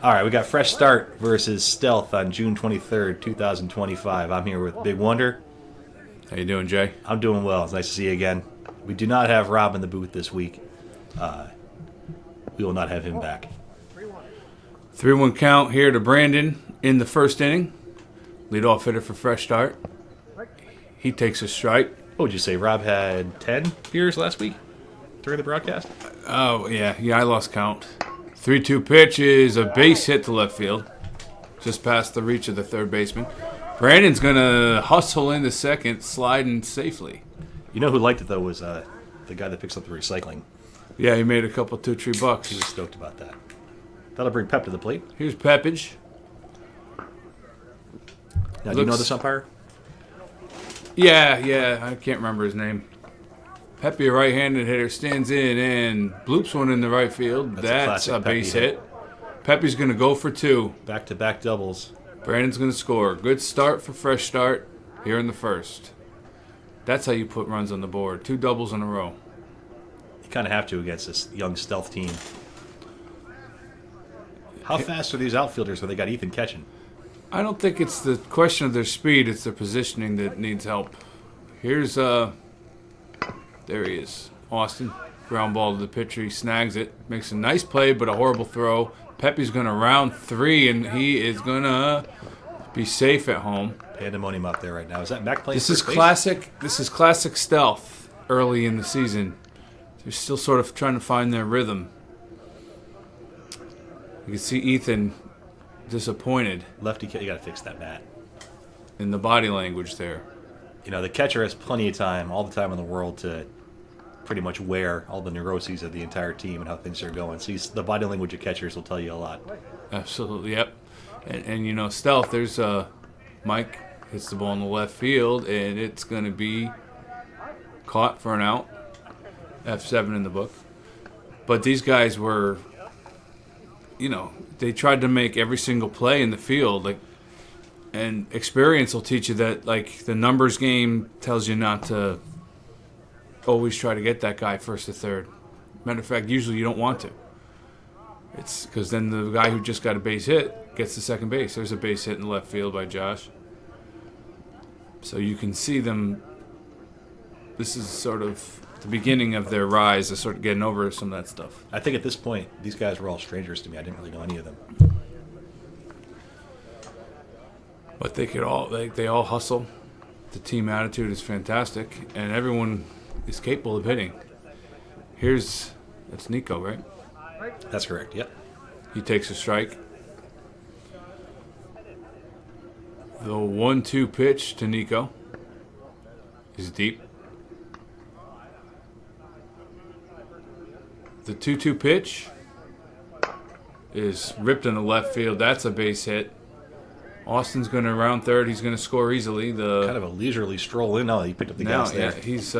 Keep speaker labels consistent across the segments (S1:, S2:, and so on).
S1: All right, we got Fresh Start versus Stealth on June 23rd, 2025. I'm here with Big Wonder.
S2: How you doing, Jay?
S1: I'm doing well. It's nice to see you again. We do not have Rob in the booth this week. We will not have him back.
S2: 3-1 count here to Brandon in the first inning. Leadoff hitter for Fresh Start. He takes a strike.
S1: What would you say? Rob had 10 beers last week during the broadcast?
S2: Oh, yeah, I lost count. 3-2 pitch is a base hit to left field. Just past the reach of the third baseman. Brandon's going to hustle into second, sliding safely.
S1: You know who liked it, though, was the guy that picks up the recycling.
S2: Yeah, he made a couple $2-3 bucks.
S1: He was stoked about that. That'll bring Pep to the plate.
S2: Here's Peppage.
S1: Now, do you know this umpire?
S2: Yeah, I can't remember his name. Pepe, a right-handed hitter, stands in and bloops one in the right field. That's a base hit. Pepe's going to go for two.
S1: Back-to-back doubles.
S2: Brandon's going to score. Good start for Fresh Start here in the first. That's how you put runs on the board. 2 doubles in a row.
S1: You kind of have to against this young Stealth team. How fast are these outfielders when they got Ethan catching?
S2: I don't think it's the question of their speed. It's their positioning that needs help. Here's, there he is. Austin. Ground ball to the pitcher. He snags it. Makes a nice play, but a horrible throw. Pepe's going to round 3, and he is going to be safe at home.
S1: Pandemonium up there right now. Is that Mac playing?
S2: This is classic Stealth early in the season. They're still sort of trying to find their rhythm. You can see Ethan disappointed.
S1: Lefty, you got to fix that bat.
S2: In the body language there.
S1: You know, the catcher has plenty of time, all the time in the world, to pretty much wear all the neuroses of the entire team and how things are going. So the body language of catchers will tell you a lot.
S2: Absolutely, yep. And you know, Stealth, there's Mike hits the ball in the left field, and it's going to be caught for an out. F7 in the book. But these guys were, you know, they tried to make every single play in the field. And experience will teach you that, the numbers game tells you not to always try to get that guy first to third. Matter of fact, usually you don't want to. It's because then the guy who just got a base hit gets to second base. There's a base hit in the left field by Josh. So you can see them. This is sort of the beginning of their rise to sort of getting over some of that stuff.
S1: I think at this point, these guys were all strangers to me. I didn't really know any of them.
S2: But they all hustle. The team attitude is fantastic, and everyone is capable of hitting. That's Nico, right?
S1: That's correct, yep.
S2: He takes a strike. The 1-2 pitch to Nico is deep. The 2-2 pitch is ripped in the left field. That's a base hit. Austin's going to round third. He's going to score easily.
S1: Kind of a leisurely stroll in. He picked up the gas there.
S2: Yeah, he's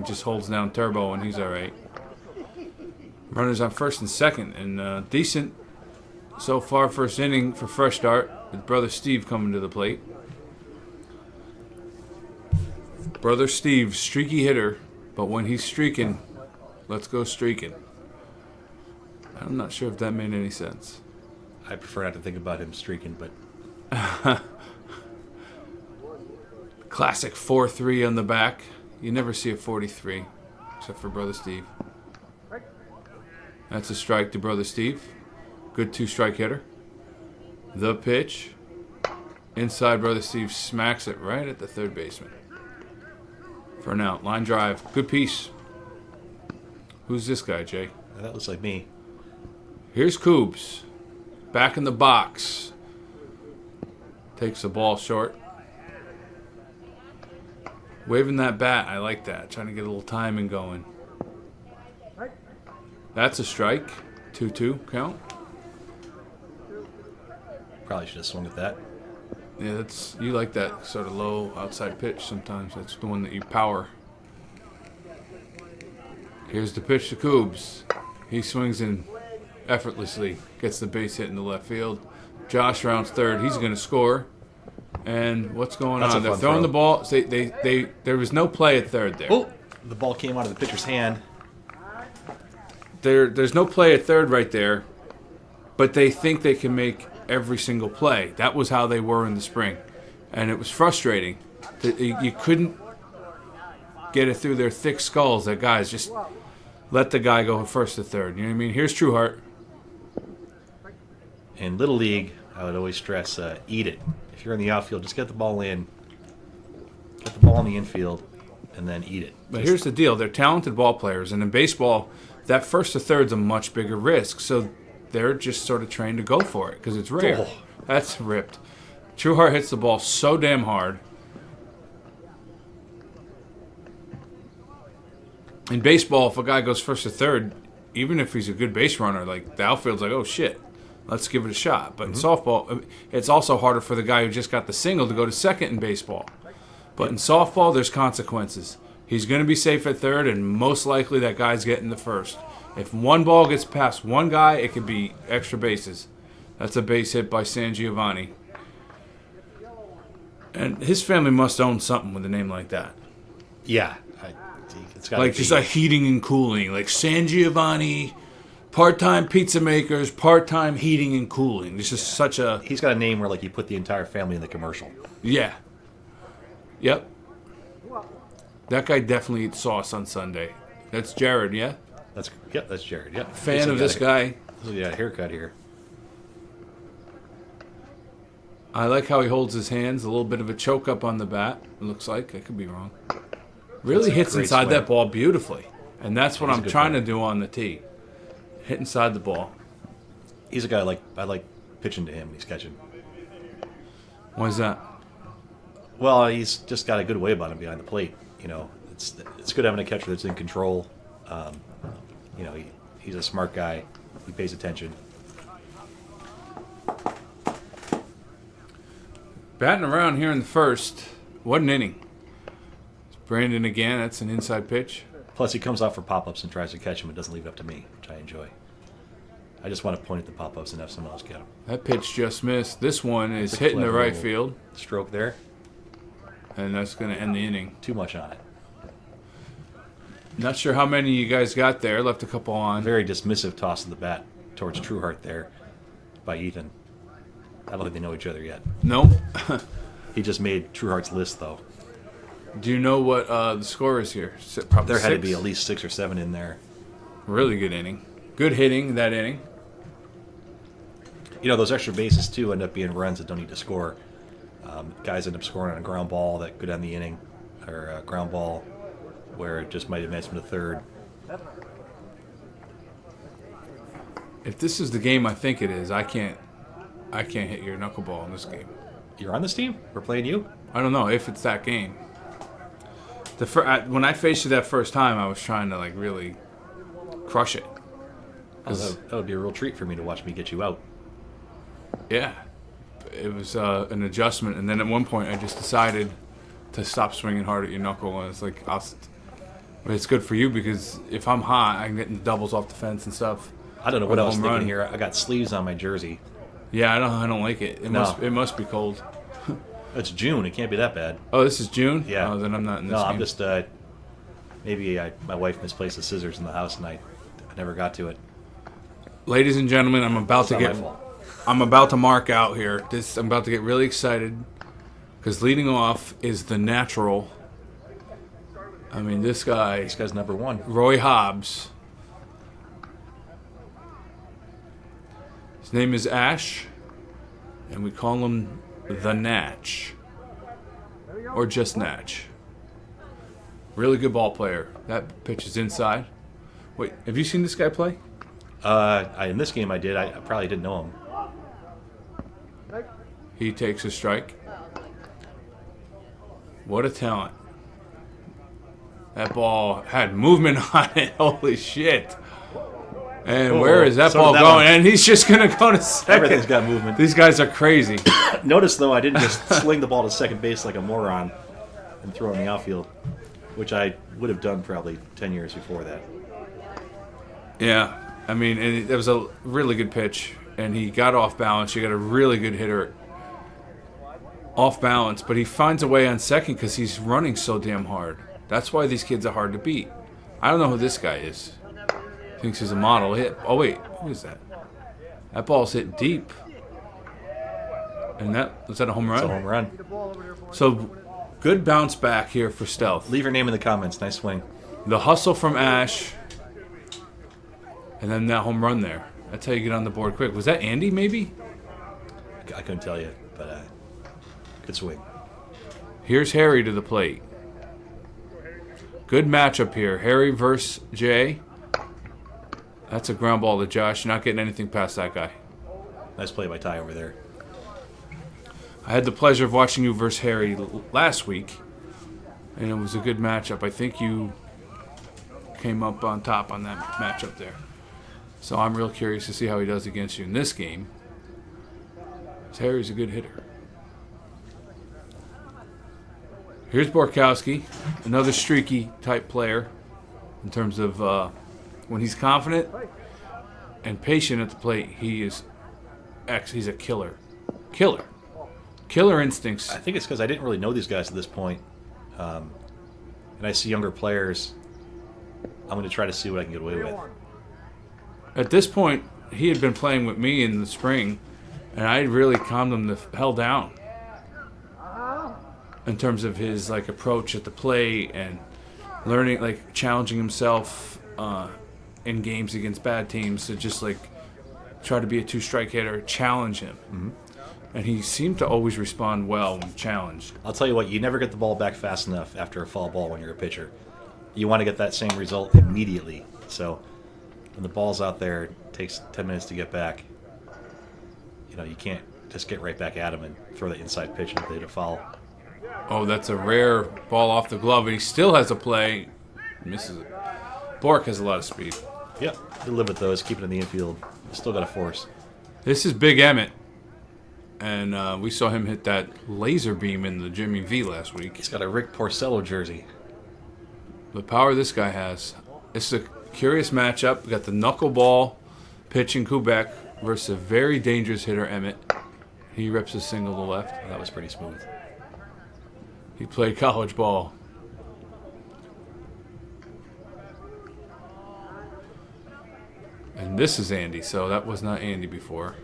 S2: just holds down turbo, and he's all right. Runners on first and second, and decent so far first inning for Fresh Start with Brother Steve coming to the plate. Brother Steve, streaky hitter, but when he's streaking, let's go streaking. I'm not sure if that made any sense.
S1: I prefer not to think about him streaking, but...
S2: Classic 4-3 on the back. You never see a 43, except for Brother Steve. That's a strike to Brother Steve. Good 2-strike hitter. The pitch. Inside, Brother Steve smacks it right at the third baseman. For an out. Line drive. Good piece. Who's this guy, Jay?
S1: That looks like me.
S2: Here's Coobs. Back in the box. Takes the ball short. Waving that bat. I like that. Trying to get a little timing going. That's a strike. 2-2 count.
S1: Probably should have swung at that.
S2: Yeah, you like that sort of low outside pitch sometimes. That's the one that you power. Here's the pitch to Coobs. He swings in effortlessly. Gets the base hit in the left field. Josh rounds third. He's going to score. And what's going on? They're throwing the ball. There was no play at third there.
S1: Oh, the ball came out of the pitcher's hand.
S2: There's no play at third right there. but they think they can make every single play. That was how they were in the spring, and it was frustrating. You couldn't get it through their thick skulls that guys just let the guy go first to third. You know what I mean? Here's Trueheart.
S1: In Little League, I would always stress, eat it. If you're in the outfield, just get the ball in, get the ball in the infield, and then eat it.
S2: But here's the deal. They're talented ball players, and in baseball, that first to third's a much bigger risk. So they're just sort of trained to go for it because it's rare.
S1: Oh.
S2: That's ripped. Trueheart hits the ball so damn hard. In baseball, if a guy goes first to third, even if he's a good base runner, like the outfield's like, oh shit, let's give it a shot. But in softball, it's also harder for the guy who just got the single to go to second in baseball. But in softball, there's consequences. He's going to be safe at third, and most likely that guy's getting the first. If one ball gets past one guy, it could be extra bases. That's a base hit by San Giovanni. And his family must own something with a name like that.
S1: Yeah. It's got
S2: Like just like heating and cooling. Like San Giovanni, part-time pizza makers, part-time heating and cooling. This is such a...
S1: He's got a name where like you put the entire family in the commercial.
S2: Yeah. Yep. That guy definitely eats sauce on Sunday. That's Jared, yeah?
S1: That's Jared. Yep.
S2: Fan of this guy.
S1: Yeah, haircut here.
S2: I like how he holds his hands. A little bit of a choke up on the bat. It looks like. I could be wrong. Really hits inside
S1: swing.
S2: that ball beautifully. And that's what
S1: He's a
S2: I'm
S1: good
S2: trying
S1: player.
S2: to do on the tee. Hit inside the ball.
S1: He's a guy I like pitching to him when he's catching.
S2: Why is that?
S1: Well, he's just got a good way about him behind the plate. You know, it's good having a catcher that's in control. You know, he's a smart guy. He pays attention.
S2: Batting around here in the first. What an inning. Brandon again. That's an inside pitch.
S1: Plus, he comes out for pop-ups and tries to catch him and doesn't leave it up to me, which I enjoy. I just want to point at the pop-ups and have someone else get them.
S2: That pitch just missed. This one is
S1: That's a
S2: hitting the
S1: clever
S2: right
S1: little
S2: field.
S1: Stroke there.
S2: And that's going to end the inning.
S1: Too much on it.
S2: Not sure how many you guys got there. Left a couple on.
S1: Very dismissive toss of the bat towards Trueheart there by Ethan. I don't think they know each other yet.
S2: No.
S1: He just made Trueheart's list, though.
S2: Do you know what the score is here? Probably
S1: There had to
S2: 6?
S1: be at least 6 or 7 in there.
S2: Really good inning. Good hitting that inning.
S1: You know, those extra bases, too, end up being runs that don't need to score. Guys end up scoring on a ground ball that could end the inning, or a ground ball where it just might advance them to third.
S2: If this is the game I think it is, I can't hit your knuckleball in this game.
S1: You're on this team? We're playing you?
S2: I don't know if it's that game. When I faced you that first time, I was trying to like really crush it.
S1: That would be a real treat for me to watch me get you out.
S2: Yeah, it was an adjustment, and then at one point I just decided to stop swinging hard at your knuckle, and it's like, but it's good for you because if I'm hot, I'm getting doubles off the fence and stuff.
S1: I don't know what
S2: Or
S1: I was
S2: home
S1: thinking
S2: run.
S1: here. I got sleeves on my jersey.
S2: Yeah, I don't like it.
S1: No.
S2: It must be cold.
S1: It's June. It can't be that bad.
S2: Oh, this is June?
S1: Yeah.
S2: Oh, then I'm not in this
S1: No,
S2: game.
S1: I'm just, maybe my wife misplaced the scissors in the house and I never got to it.
S2: Ladies and gentlemen, I'm about
S1: It's
S2: to
S1: not my fault.
S2: I'm about to mark out here. I'm about to get really excited because leading off is the natural. I mean, this
S1: This guy's number 1.
S2: Roy Hobbs. His name is Ash, and we call him the Natch, or just Natch. Really good ball player. That pitch is inside. Wait, have you seen this guy play?
S1: In this game I did. I probably didn't know him.
S2: He takes a strike. What a talent. That ball had movement on it. Holy shit. And where is that
S1: so
S2: ball
S1: that
S2: going?
S1: one-
S2: And he's just going to go to second.
S1: Everything's got movement.
S2: These guys are crazy.
S1: Notice, though, I didn't just sling the ball to second base like a moron and throw it in the outfield, which I would have done probably 10 years before that.
S2: Yeah. I mean, and it was a really good pitch. And he got off balance. You got a really good hitter off balance. But he finds a way on second because he's running so damn hard. That's why these kids are hard to beat. I don't know who this guy is. Thinks he's a model. Oh, wait. Who is that? That ball's hit deep. And was that a home run?
S1: It's a home run.
S2: So good bounce back here for Stealth.
S1: Leave your name in the comments. Nice swing.
S2: The hustle from Ash. And then that home run there. That's how you get on the board quick. Was that Andy maybe?
S1: I couldn't tell you, but good swing.
S2: Here's Harry to the plate. Good matchup here. Harry versus Jay. That's a ground ball to Josh. You're not getting anything past that guy.
S1: Nice play by Ty over there.
S2: I had the pleasure of watching you versus Harry last week, and it was a good matchup. I think you came up on top on that matchup there. So I'm real curious to see how he does against you in this game. Harry's a good hitter. Here's Borkowski, another streaky type player in terms of when he's confident and patient at the plate, he's a killer. Killer instincts.
S1: I think it's because I didn't really know these guys at this point. And I see younger players. I'm going to try to see what I can get away with.
S2: At this point, he had been playing with me in the spring, and I really calmed him the hell down in terms of his approach at the plate and learning, challenging himself in games against bad teams to just try to be a two-strike hitter, challenge him.
S1: Mm-hmm.
S2: And he seemed to always respond well when challenged.
S1: I'll tell you what, you never get the ball back fast enough after a foul ball when you're a pitcher. You want to get that same result immediately. So when the ball's out there, it takes 10 minutes to get back. You can't just get right back at him and throw the inside pitch and hit a foul.
S2: Oh, that's a rare ball off the glove, and he still has a play. Misses it. Bork has a lot of speed.
S1: Yeah, you live with those. Keep it in the infield. Still got a force.
S2: This is Big Emmett, and we saw him hit that laser beam in the Jimmy V last week.
S1: He's got a Rick Porcello jersey.
S2: The power this guy has. It's a curious matchup. We got the knuckleball pitching Kubek versus a very dangerous hitter, Emmett. He reps a single to left.
S1: That was pretty smooth.
S2: He played college ball. And this is Andy, so that was not Andy before.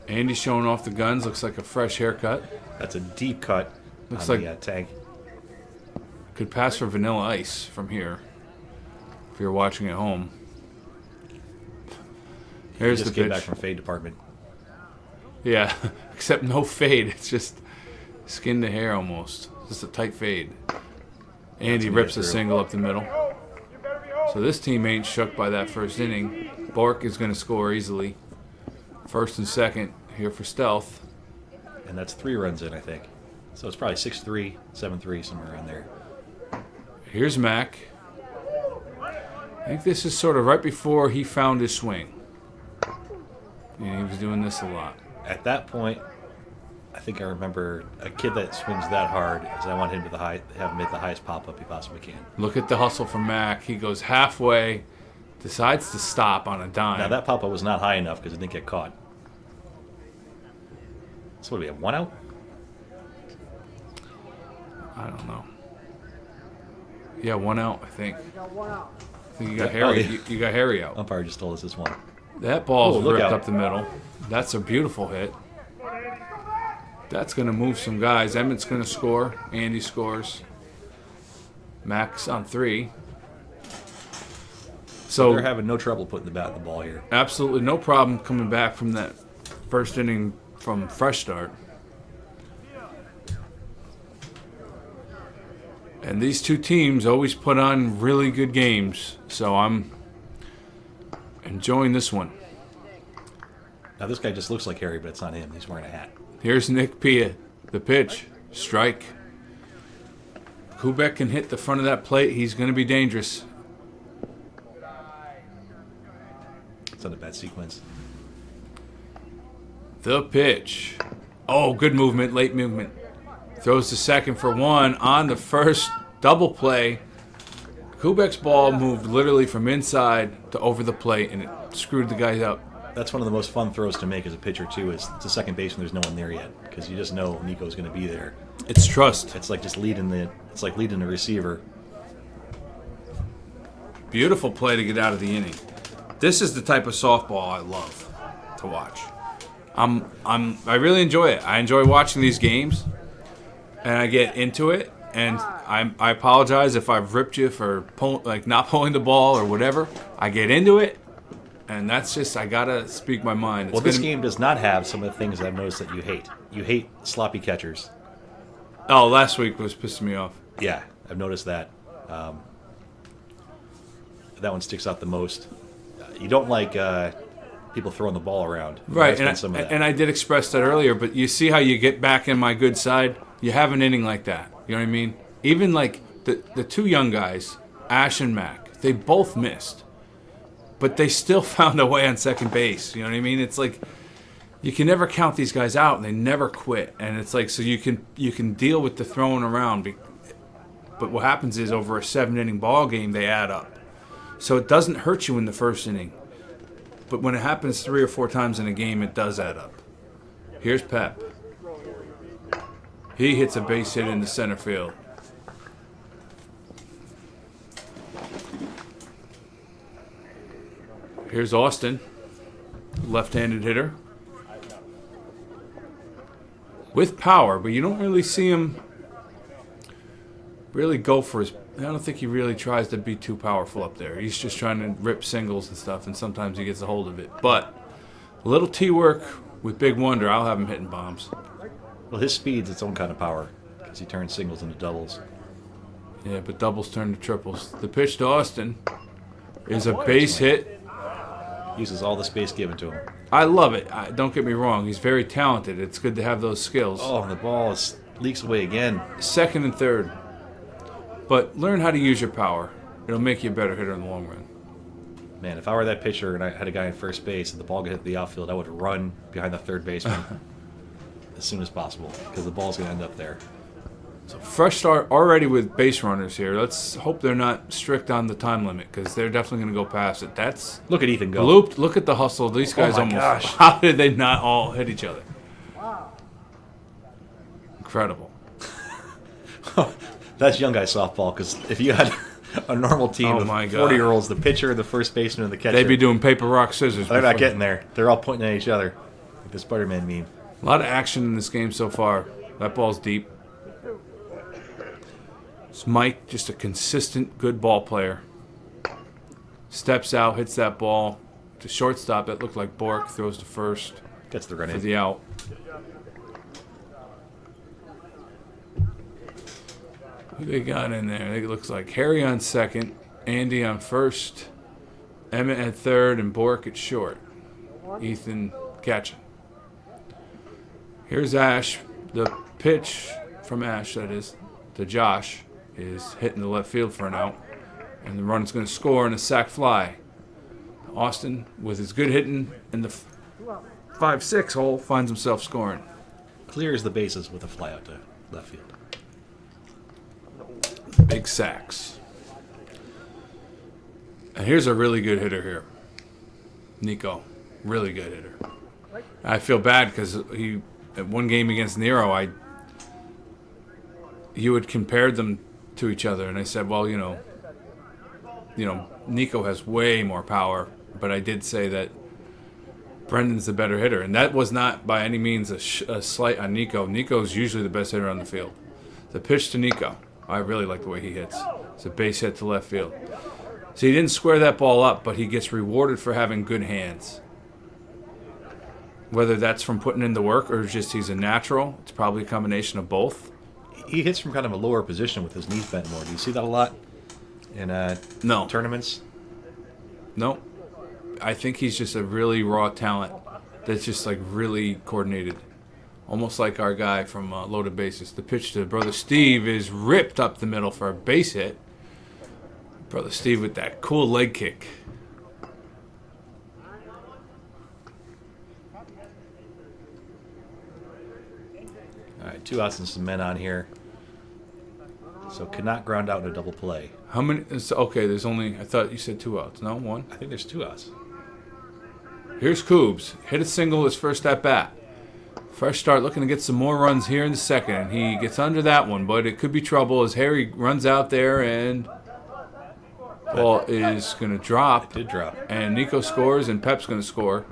S2: Andy showing off the guns. Looks like a fresh haircut.
S1: That's a deep cut
S2: Looks
S1: on
S2: like
S1: the tank.
S2: Could pass for Vanilla Ice from here if you're watching at home. Here's
S1: He
S2: the
S1: just came
S2: pitch.
S1: back from fade department.
S2: Yeah, except no fade. It's just skin to hair almost. Just a tight fade. Andy
S1: gonna
S2: rips
S1: get
S2: a
S1: through.
S2: single up the middle. So this team ain't shook by that first inning. Bork is going to score easily. First and second here for Stealth.
S1: And that's 3 runs in, I think. So it's probably 6-3, 7-3, somewhere around there.
S2: Here's Mac. I think this is sort of right before he found his swing. And he was doing this a lot.
S1: At that point, I think I remember a kid that swings that hard is I want him to have him hit the highest pop-up he possibly can.
S2: Look at the hustle from Mac. He goes halfway, decides to stop on a dime.
S1: Now that pop-up was not high enough because it didn't get caught. So what do we have, 1 out?
S2: I don't know. Yeah, 1 out, I think. I think you got
S1: Yeah,
S2: Harry.
S1: oh, yeah.
S2: You got Harry out.
S1: Umpire just told us this one.
S2: That ball's
S1: Oh, look
S2: ripped
S1: out.
S2: up the middle. That's a beautiful hit. That's going to move some guys. Emmett's going to score. Andy scores. Max on 3. So
S1: They're having no trouble putting the bat in the ball here.
S2: absolutely no problem coming back from that first inning from fresh start. And these two teams always put on really good games, so I'm enjoying this one.
S1: Now this guy just looks like Harry, but it's not him. He's wearing a hat.
S2: Here's Nick Pia. The pitch. Strike. Kubek can hit the front of that plate. He's going to be dangerous.
S1: It's not a bad sequence.
S2: The pitch. Oh, good movement. Late movement. Throws to second for 1 on the first double play. Kubek's ball moved literally from inside to over the plate, and it screwed the guy up.
S1: That's one of the most fun throws to make as a pitcher, too, is to second base when there's no one there yet. Because you just know Nico's going to be there.
S2: It's trust.
S1: It's like just leading the receiver.
S2: Beautiful play to get out of the inning. This is the type of softball I love to watch. I really enjoy it. I enjoy watching these games, and I get into it. And I apologize if I've ripped you for not pulling the ball or whatever. I get into it, and that's just I gotta speak my mind.
S1: Well, this game does not have some of the things I've noticed that you hate. You hate sloppy catchers.
S2: Oh, last week was pissing me off.
S1: Yeah, I've noticed that. That one sticks out the most. You don't like people throwing the ball around.
S2: Right,
S1: And
S2: and I did express that earlier, but you see how you get back in my good side? You have an inning like that. You know what I mean? Even like the two young guys, Ash and Mac, they both missed. But they still found a way on second base. You know what I mean? It's like you can never count these guys out, and they never quit. And it's like so you can deal with the throwing around. But what happens is over a 7-inning ball game, they add up. So it doesn't hurt you in the first inning. But when it happens 3 or 4 times in a game, it does add up. Here's Pep. He hits a base hit into center field. Here's Austin, left-handed hitter. With power, but you don't really see him really go for his... I don't think he really tries to be too powerful up there. He's just trying to rip singles and stuff, and sometimes he gets a hold of it. But a little T-work with Big Wonder, I'll have him hitting bombs.
S1: Well, his speed's its own kind of power because he turns singles into doubles.
S2: Yeah, but doubles turn to triples. The pitch to Austin is a base hit.
S1: Uses all the space given to him.
S2: I love it. Don't get me wrong. He's very talented. It's good to have those skills.
S1: Oh, and the ball leaks away again.
S2: Second and third. But learn how to use your power. It'll make you a better hitter in the long run.
S1: Man, if I were that pitcher and I had a guy in first base and the ball got hit the outfield, I would run behind the third baseman as soon as possible because the ball's going to end up there.
S2: So fresh start already with base runners here. Let's hope they're not strict on the time limit because they're definitely going to go past it. That's
S1: Look at Ethan go.
S2: looped. Look at the hustle. These guys
S1: my
S2: almost.
S1: gosh.
S2: How did they not all hit each other? Incredible.
S1: That's young guy softball because if you had a normal team
S2: Oh
S1: of
S2: my God.
S1: 40-year-olds, the pitcher, the first baseman, and the catcher,
S2: They'd be doing paper, rock, scissors.
S1: they're not
S2: before-
S1: getting there. They're all pointing at each other like the Spider-Man meme.
S2: A lot of action in this game so far. That ball's deep. It's Mike, just a consistent, good ball player. Steps out, hits that ball to shortstop. That looked like Bork. Throws to first
S1: Gets the run
S2: for
S1: in.
S2: the out. Who they got in there? It looks like Harry on second, Andy on first, Emmett at third, and Bork at short. Ethan catching. Here's Ash. The pitch from Ash, that is, to Josh, is hitting the left field for an out. And the run's going to score in a sac fly. Austin, with his good hitting in the 5-6 hole, finds himself scoring.
S1: Clears the bases with a fly out to left field.
S2: Big sacks. And here's a really good hitter here. Nico. Really good hitter. I feel bad because he, at one game against Nero, you had compared them to each other, and I said, well, you know, Nico has way more power, but I did say that Brendan's the better hitter, and that was not by any means a slight on Nico. Nico's usually the best hitter on the field. The pitch to Nico, I really like the way he hits. It's a base hit to left field. So he didn't square that ball up, but he gets rewarded for having good hands. Whether that's from putting in the work or just he's a natural, it's probably a combination of both.
S1: He hits from kind of a lower position with his knees bent more. Do you see that a lot in
S2: No.
S1: tournaments?
S2: No. I think he's just a really raw talent that's just like really coordinated. Almost like our guy from Loaded Bases. The pitch to Brother Steve is ripped up the middle for a base hit. Brother Steve with that cool leg kick.
S1: All right, 2 outs and some men on here. So could not ground out in a double play.
S2: How many? Okay, there's only, I thought you said 2 outs. No, 1.
S1: I think there's 2 outs.
S2: Here's Coobs. Hit a single his first at bat. Fresh start, looking to get some more runs here in the second. And he gets under that one, but it could be trouble as Harry runs out there and Ball is going to drop.
S1: Did drop.
S2: And Nico scores, and Pep's going to score.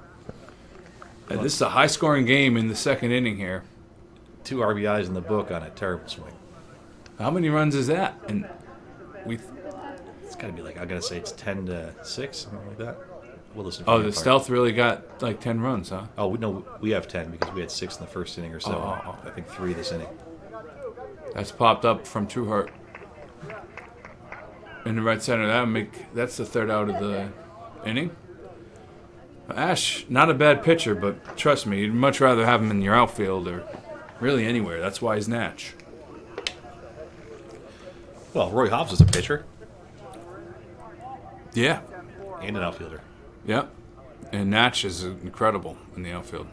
S2: And this is a high-scoring game in the second inning here.
S1: 2 RBIs in the book on a terrible swing.
S2: How many runs is that? And
S1: It's got to be like, I got to say it's 10-6, something like that. We'll listen.
S2: the Stealth really got like 10 runs, huh?
S1: Oh, we have 10 because we had 6 in the first inning or so.
S2: Oh.
S1: I think 3 this inning.
S2: That's popped up from Trueheart. In the right center, that's the third out of the inning. Ash, not a bad pitcher, but trust me, you'd much rather have him in your outfield or really anywhere. That's why he's Natch.
S1: Well, Roy Hobbs is a pitcher
S2: Yeah,
S1: and an outfielder.
S2: yeah. And Natch is incredible in the outfield.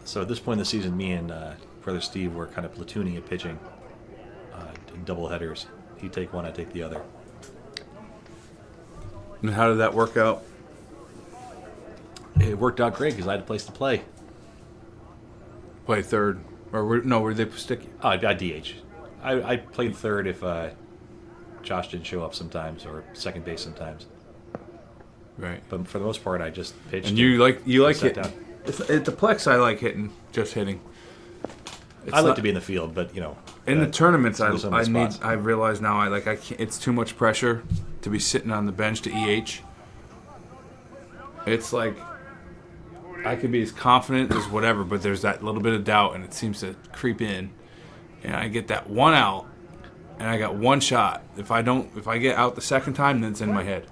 S1: So at this point in the season, me and brother Steve were kind of platooning at pitching in double headers. He'd take one, I'd take the other.
S2: And how did that work out?
S1: It worked out great because I had a place to play.
S2: Play third. Or were they sticky?
S1: Oh, I DH. I played third if Josh didn't show up sometimes, or second base sometimes.
S2: Right.
S1: But for the most part, I just pitched.
S2: And you like
S1: sat
S2: hitting.
S1: down.
S2: At the Plex, I like hitting, just hitting.
S1: I like to be in the field, but
S2: in the tournaments.
S1: those are my spots.
S2: I realize now I can't. It's too much pressure to be sitting on the bench to EH. It's like I could be as confident as whatever, but there's that little bit of doubt, and it seems to creep in. And I get that one out, and I got one shot. If I get out the second time, then it's in my head.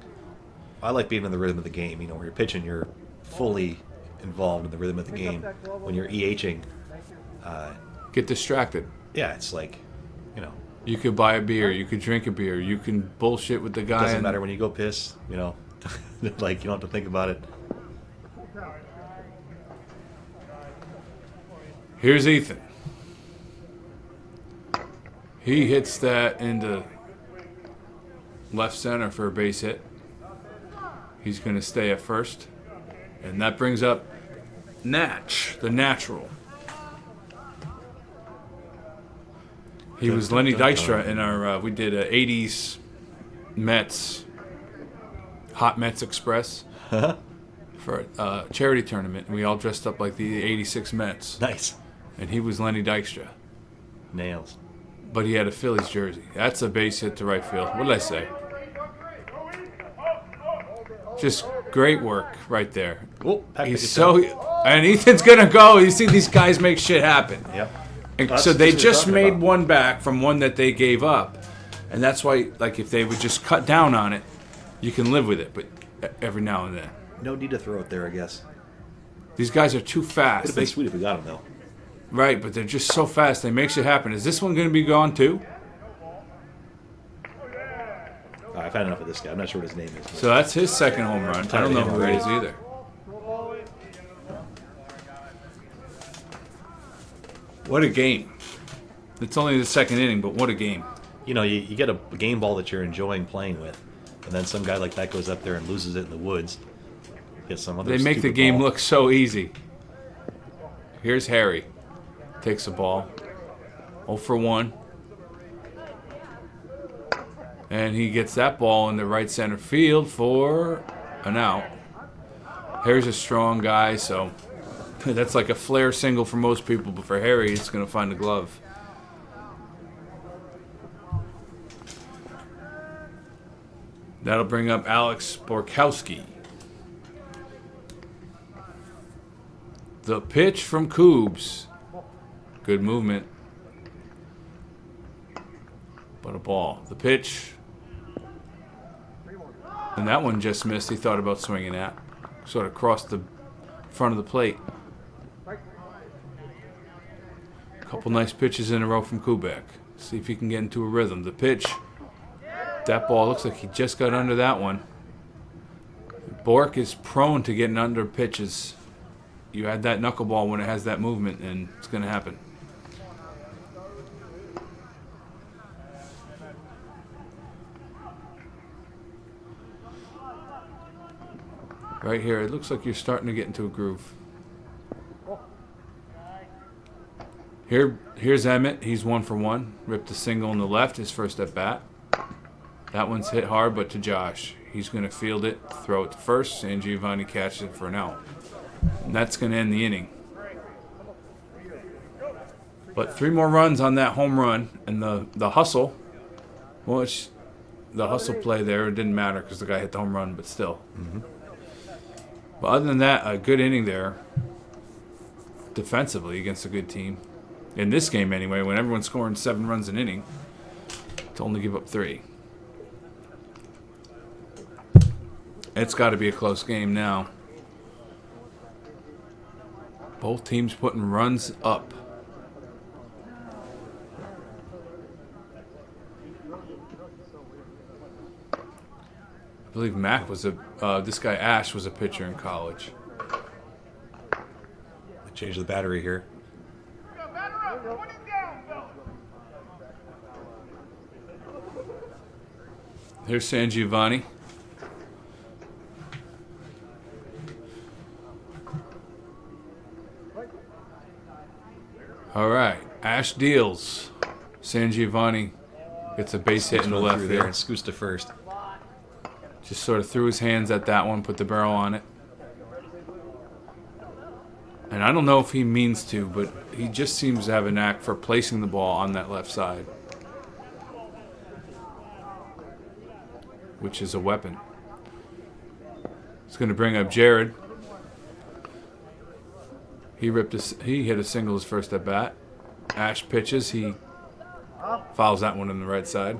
S1: I like being in the rhythm of the game. When you're pitching, you're fully involved in the rhythm of the game. When you're EHing,
S2: Get distracted.
S1: yeah, it's like,
S2: You could buy a beer. You could drink a beer. You can bullshit with the guy.
S1: doesn't matter when you go piss. Like you don't have to think about it.
S2: Here's Ethan. He hits that into left center for a base hit. He's going to stay at first. And that brings up Natch, the natural. He was Lenny Dykstra in our, we did a 80s Mets, Hot Mets Express for a charity tournament. We all dressed up like the 86 Mets.
S1: Nice.
S2: And he was Lenny Dykstra.
S1: Nails.
S2: But he had a Phillies jersey. That's a base hit to right field. What did I say? Just great work right there.
S1: Oh,
S2: And Ethan's gonna go. You see these guys make shit happen.
S1: Yep.
S2: And so they just made one back from one that they gave up, and that's why, like, if they would just cut down on it, you can live with it. But every now and then,
S1: No need to throw it there, I guess.
S2: these guys are too
S1: Would
S2: fast.
S1: have been sweet if we got him though.
S2: Right, but they're just so fast. They make shit happen. Is this one gonna be gone too?
S1: I've had enough of this guy. I'm not sure what his name is.
S2: So that's his second home run. I don't know who it is either. What a game. It's only the second inning, but what a game.
S1: You get a game ball that you're enjoying playing with, and then some guy like that goes up there and loses it in the woods. Gets some other.
S2: They make the
S1: stupid
S2: game
S1: ball.
S2: look so easy. Here's Harry. Takes the ball. 0 for 1. And he gets that ball in the right center field for an out. Harry's a strong guy, so that's like a flare single for most people, but for Harry, it's going to find the glove. That'll bring up Alex Borkowski. The pitch from Coobs. Good movement. But a ball. The pitch. And that one just missed. He thought about swinging at. Sort of crossed the front of the plate. Couple nice pitches in a row from Kubek. See if he can get into a rhythm. The pitch. That ball looks like he just got under that one. Bork is prone to getting under pitches. You add that knuckleball when it has that movement, and it's going to happen. Right here, it looks like you're starting to get into a groove. Here's Emmett. He's 1 for 1. Ripped a single on the left, his first at bat. That one's hit hard, but to Josh. He's going to field it, throw it to first. San Giovanni catches it for an out. And that's going to end the inning. But 3 more runs on that home run, and the hustle, well, the hustle play there, it didn't matter because the guy hit the home run, but still.
S1: Mm-hmm.
S2: But other than that, a good inning there defensively against a good team. In this game, anyway, when everyone's scoring 7 runs an inning, to only give up 3. It's got to be a close game now. Both teams putting runs up. I believe Mac was this guy Ash was a pitcher in college.
S1: Change the battery here.
S2: Here's San Giovanni. All right, Ash deals. San Giovanni gets a base hit in the left
S1: there
S2: field.
S1: and scoots to first.
S2: Just sort of threw his hands at that one, put the barrel on it. And I don't know if he means to, but he just seems to have a knack for placing the ball on that left side, which is a weapon. It's going to bring up Jared. He hit a single his first at bat. Ash pitches. He fouls that one on the right side.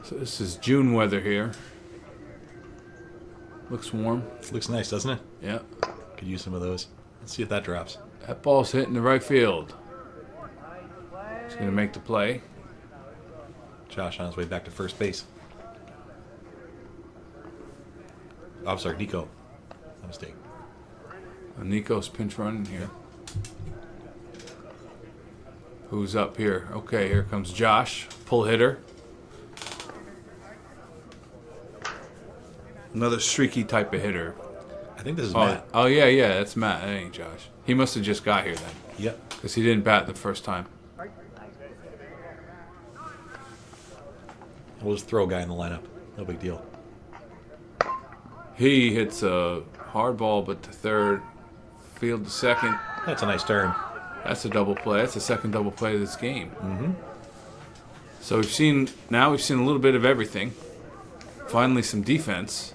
S2: So this is June weather here. Looks warm.
S1: Looks nice, doesn't it?
S2: Yeah.
S1: Could use some of those. Let's see if that drops.
S2: That ball's hitting the right field. He's going to make the play.
S1: Josh on his way back to first base. Oh, I'm sorry, Nico. My mistake.
S2: Nico's pinch running here. Who's up here? Okay, here comes Josh, pull hitter. Another streaky type of hitter.
S1: I think this is Matt.
S2: Oh yeah, that's Matt. That ain't Josh. He must have just got here then,
S1: Yep.
S2: because he didn't bat the first time.
S1: We'll just throw a guy in the lineup. No big deal.
S2: He hits a hard ball, but to third, field to second.
S1: That's a nice turn.
S2: That's a double play. That's the second double play of this game.
S1: Mm-hmm.
S2: So we've seen a little bit of everything. Finally, some defense.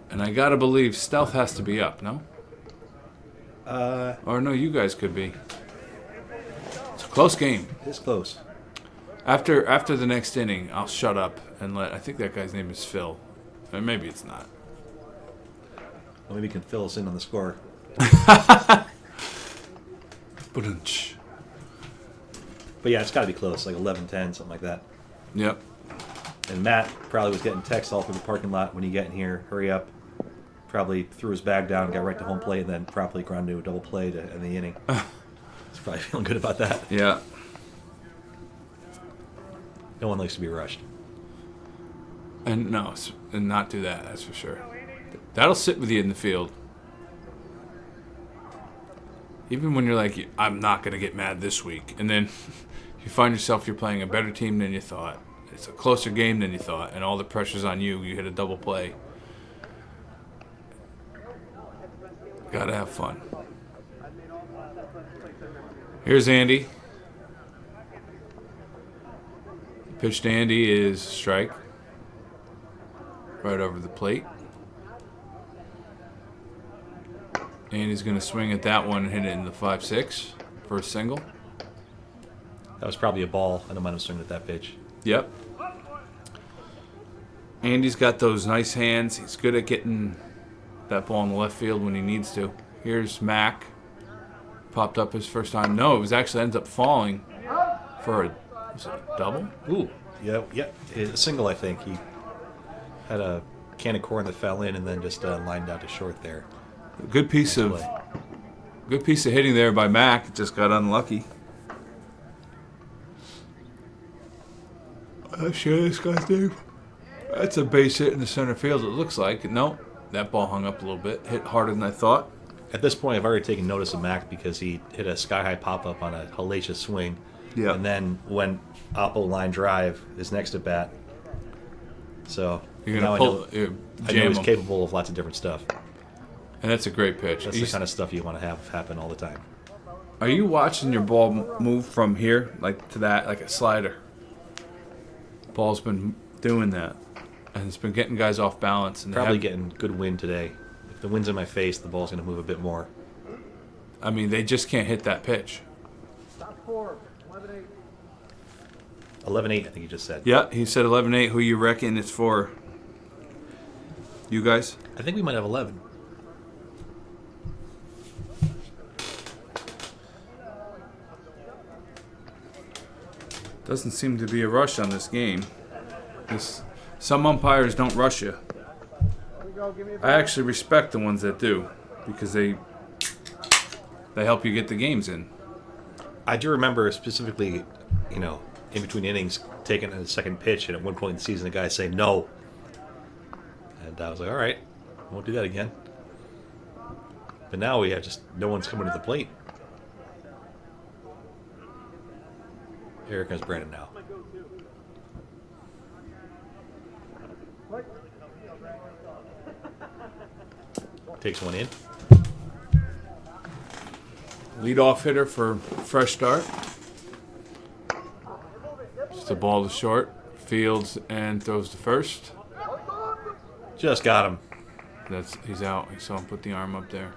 S2: And I gotta believe Stealth has to be up, no? Or no, you guys could be. It's a close game.
S1: It's close.
S2: After the next inning, I'll shut up and I think that guy's name is Phil. Or maybe it's not.
S1: Well, maybe you can fill us in on the score.
S2: Ba-dunch.
S1: But yeah, it's got to be close, like 11-10, something like that.
S2: Yep.
S1: And Matt probably was getting texts all through the parking lot when you get in here. Hurry up. Probably threw his bag down, got right to home plate, and then promptly ground to a double play to end the inning. He's probably feeling good about that.
S2: Yeah.
S1: No one likes to be rushed.
S2: And not do that, that's for sure. That'll sit with you in the field. Even when you're like, I'm not going to get mad this week. And then you find yourself you're playing a better team than you thought. It's a closer game than you thought. And all the pressure's on you. You hit a double play. Got to have fun. Here's Andy. Pitch to Andy is strike. Right over the plate. Andy's going to swing at that one and hit it in the 5-6 for a single.
S1: That was probably a ball. I don't mind him swinging at that pitch.
S2: Yep. Andy's got those nice hands. He's good at getting that ball in the left field when he needs to. Here's Mac. Popped up his first time. No, it was actually ends up falling for a double?
S1: Ooh. Yeah. A single, I think. He had a can of corn that fell in and then just lined out to short there.
S2: Good piece of hitting there by Mac. Just got unlucky. Share this guy's name. That's a base hit in the center field, it looks like. No, that ball hung up a little bit. Hit harder than I thought.
S1: At this point, I've already taken notice of Mac because he hit a sky-high pop-up on a hellacious swing.
S2: Yeah.
S1: And then went oppo line drive his next at bat. So
S2: You're
S1: now
S2: going to
S1: I know
S2: jam
S1: he's
S2: him.
S1: capable of lots of different stuff.
S2: And that's a great pitch.
S1: That's the kind of stuff you want to have happen all the time.
S2: Are you watching your ball move from here, like to that, like a slider? Ball's been doing that, and it's been getting guys off balance. And
S1: Probably getting good wind today. If the wind's in my face, the ball's going to move a bit more.
S2: I mean, they just can't hit that pitch.
S1: 11-8, I think you just said.
S2: Yeah, he said 11-8. Who you reckon it's for? You guys?
S1: I think we might have 11.
S2: Doesn't seem to be a rush on this game. Some umpires don't rush you. I actually respect the ones that do, because they help you get the games in.
S1: I do remember specifically, in between innings, taking a second pitch, and at one point in the season, the guy say no. And I was like, all right, won't do that again. But now we have just no one's coming to the plate. Here comes Brandon now. Takes one in.
S2: Leadoff hitter for fresh start. Just a ball to short. Fields and throws to first.
S1: Just got him.
S2: He's out. I saw him put the arm up there.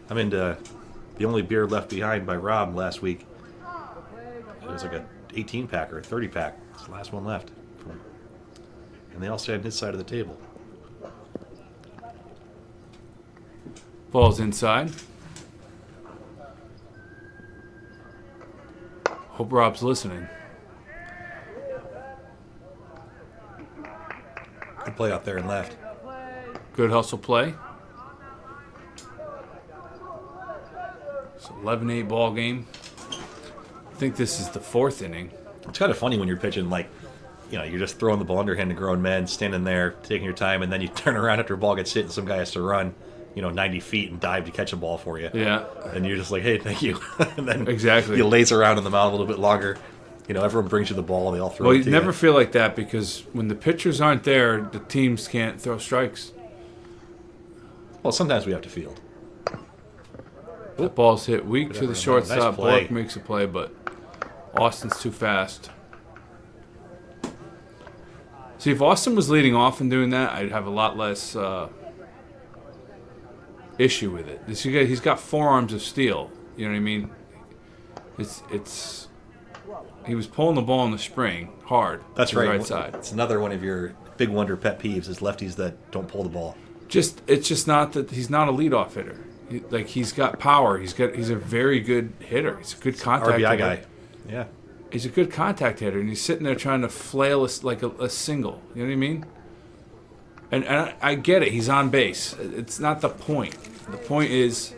S1: I'm into the only beer left behind by Rob last week. It was like a 18-pack or a 30-pack. It's the last one left. And they all stay on his side of the table.
S2: Ball's inside. Hope Rob's listening.
S1: Good play out there and left.
S2: Good hustle play. It's an 11-8 ball game. I think this is the fourth inning.
S1: It's kind of funny when you're pitching, you're just throwing the ball underhand to grown men, standing there, taking your time, and then you turn around after a ball gets hit and some guy has to run, 90 feet and dive to catch a ball for you.
S2: Yeah.
S1: And you're just like, hey, thank you. And then
S2: Exactly.
S1: you laze around in the mound a little bit longer. Everyone brings you the ball. They all throw
S2: Well,
S1: it
S2: you
S1: to
S2: never
S1: you.
S2: feel like that because when the pitchers aren't there, the teams can't throw strikes.
S1: Well, sometimes we have to field.
S2: That ball's hit weak
S1: Good
S2: to the
S1: effort.
S2: shortstop.
S1: Nice play.
S2: Bork makes a play, but Austin's too fast. See, if Austin was leading off and doing that, I'd have a lot less issue with it. He's got forearms of steel. You know what I mean? It's. He was pulling the ball in the spring hard.
S1: That's
S2: to the
S1: right.
S2: right side.
S1: It's another one of your big wonder pet peeves is lefties that don't pull the ball.
S2: It's just not that he's not a leadoff hitter. He's got power. He's a very good hitter. He's a good contact
S1: RBI
S2: hitter.
S1: guy. Yeah.
S2: He's a good contact hitter, and he's sitting there trying to flail like a single. You know what I mean? And I get it. He's on base. It's not the point. The point is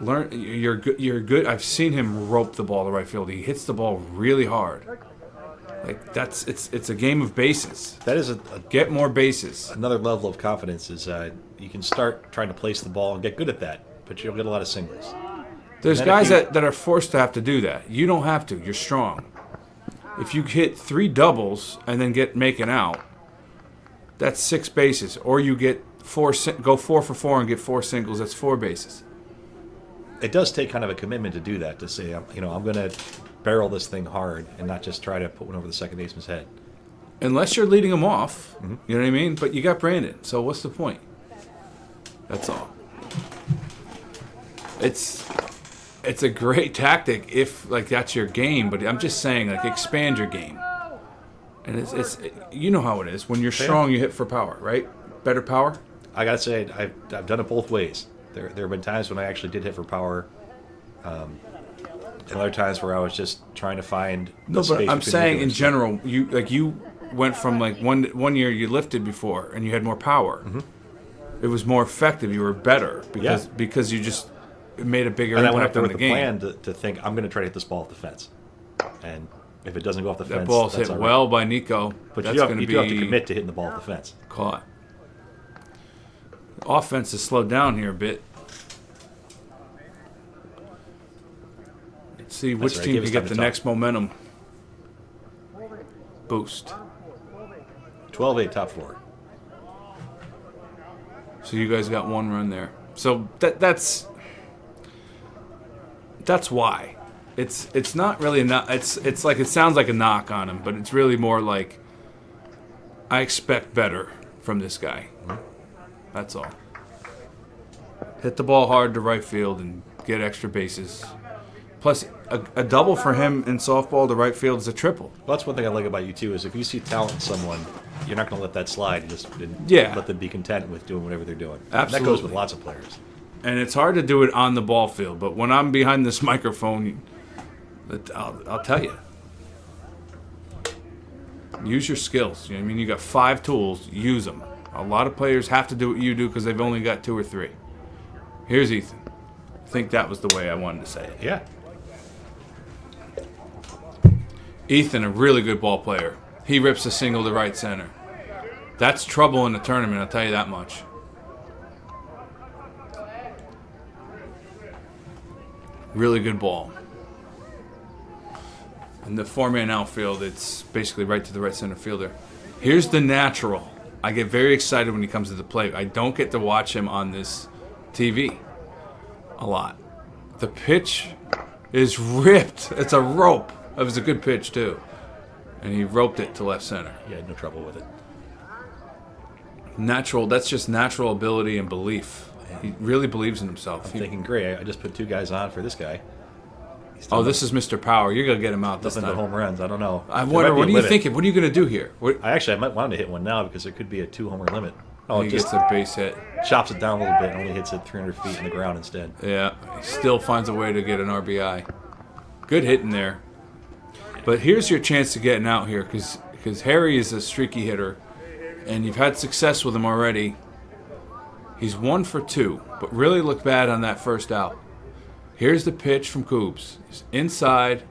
S2: learn. You're good. You're good. I've seen him rope the ball to right field. He hits the ball really hard. It's a game of bases.
S1: That is
S2: Get more bases.
S1: another level of confidence is you can start trying to place the ball and get good at that, but you'll get a lot of singles.
S2: There's
S1: And then
S2: guys
S1: if you-
S2: that are forced to have to do that. You don't have to. You're strong. If you hit 3 doubles and then make an out, that's 6 bases. Or you get go 4 for 4 and get 4 singles. That's 4 bases.
S1: It does take kind of a commitment to do that, to say, I'm going to barrel this thing hard and not just try to put one over the second baseman's head.
S2: Unless you're leading them off. You know what I mean? But you got Brandon. So what's the point? That's all. It's a great tactic if that's your game, but I'm just saying expand your game. And it's you know how it is. When you're strong, you hit for power, right? Better power.
S1: I got to say, I've done it both ways. There have been times when I actually did hit for power, and other times where I was just trying to find
S2: No,
S1: the
S2: but
S1: space
S2: I'm
S1: between
S2: saying
S1: the
S2: in
S1: two.
S2: general, you went from one year you lifted before and you had more power. It was more effective. You were better because you just made a bigger
S1: And I went up
S2: impact
S1: there
S2: on
S1: with
S2: the
S1: a
S2: game.
S1: plan to think, I'm going to try to hit this ball at the fence. And If it doesn't go off the fence,
S2: That ball's
S1: that's
S2: hit
S1: all right.
S2: well by Nico.
S1: But
S2: That's
S1: you
S2: going
S1: do have to commit to hitting the ball at the fence.
S2: Caught. Offense has slowed down here a bit. Let's see which
S1: right.
S2: team
S1: Give
S2: can
S1: us
S2: get
S1: time to
S2: the
S1: talk.
S2: next momentum boost.
S1: 12-8, top 4.
S2: So you guys got 1 run there. So that's why. It's not really a knock. It's like, it sounds like a knock on him, but it's really more like I expect better from this guy. That's all. Hit the ball hard to right field and get extra bases. Plus, a double for him in softball to right field is a triple.
S1: Well, that's one thing I like about you, too, is if you see talent in someone, you're not going to let that slide. You just
S2: Yeah.
S1: let them be content with doing whatever they're doing. And
S2: Absolutely.
S1: that goes with lots of players.
S2: And it's hard to do it on the ball field, but when I'm behind this microphone, I'll tell you. Use your skills. You know what I mean? You got 5 tools. Use them. A lot of players have to do what you do because they've only got 2 or 3. Here's Ethan. I think that was the way I wanted to say it.
S1: Yeah.
S2: Ethan, a really good ball player. He rips a single to right center. That's trouble in the tournament, I'll tell you that much. Really good ball. In the 4-man outfield, it's basically right to the right center fielder. Here's the natural. I get very excited when he comes to the plate. I don't get to watch him on this TV a lot. The pitch is ripped. It's a rope. It was a good pitch, too. And he roped it to left center.
S1: You had no trouble with it.
S2: Natural. That's just natural ability and belief. He really believes in himself.
S1: I'm thinking, great, I just put 2 guys on for this guy.
S2: Oh, this is Mr. Power. You're going to get him out this
S1: Nothing but
S2: time.
S1: home runs. I don't know.
S2: I
S1: There
S2: wonder,
S1: might be
S2: what
S1: a
S2: are you
S1: limit.
S2: thinking? What are you going to do here? What,
S1: I might want to hit one now because it could be a 2-homer limit. Oh,
S2: he
S1: it just
S2: gets a base hit.
S1: chops it down a little bit and only hits it 300 feet in the ground instead.
S2: Yeah, he still finds a way to get an RBI. Good hitting there. But here's your chance to get out here because Harry is a streaky hitter, and you've had success with him already. He's 1 for 2, but really looked bad on that first out. Here's the pitch from Coobs. He's inside.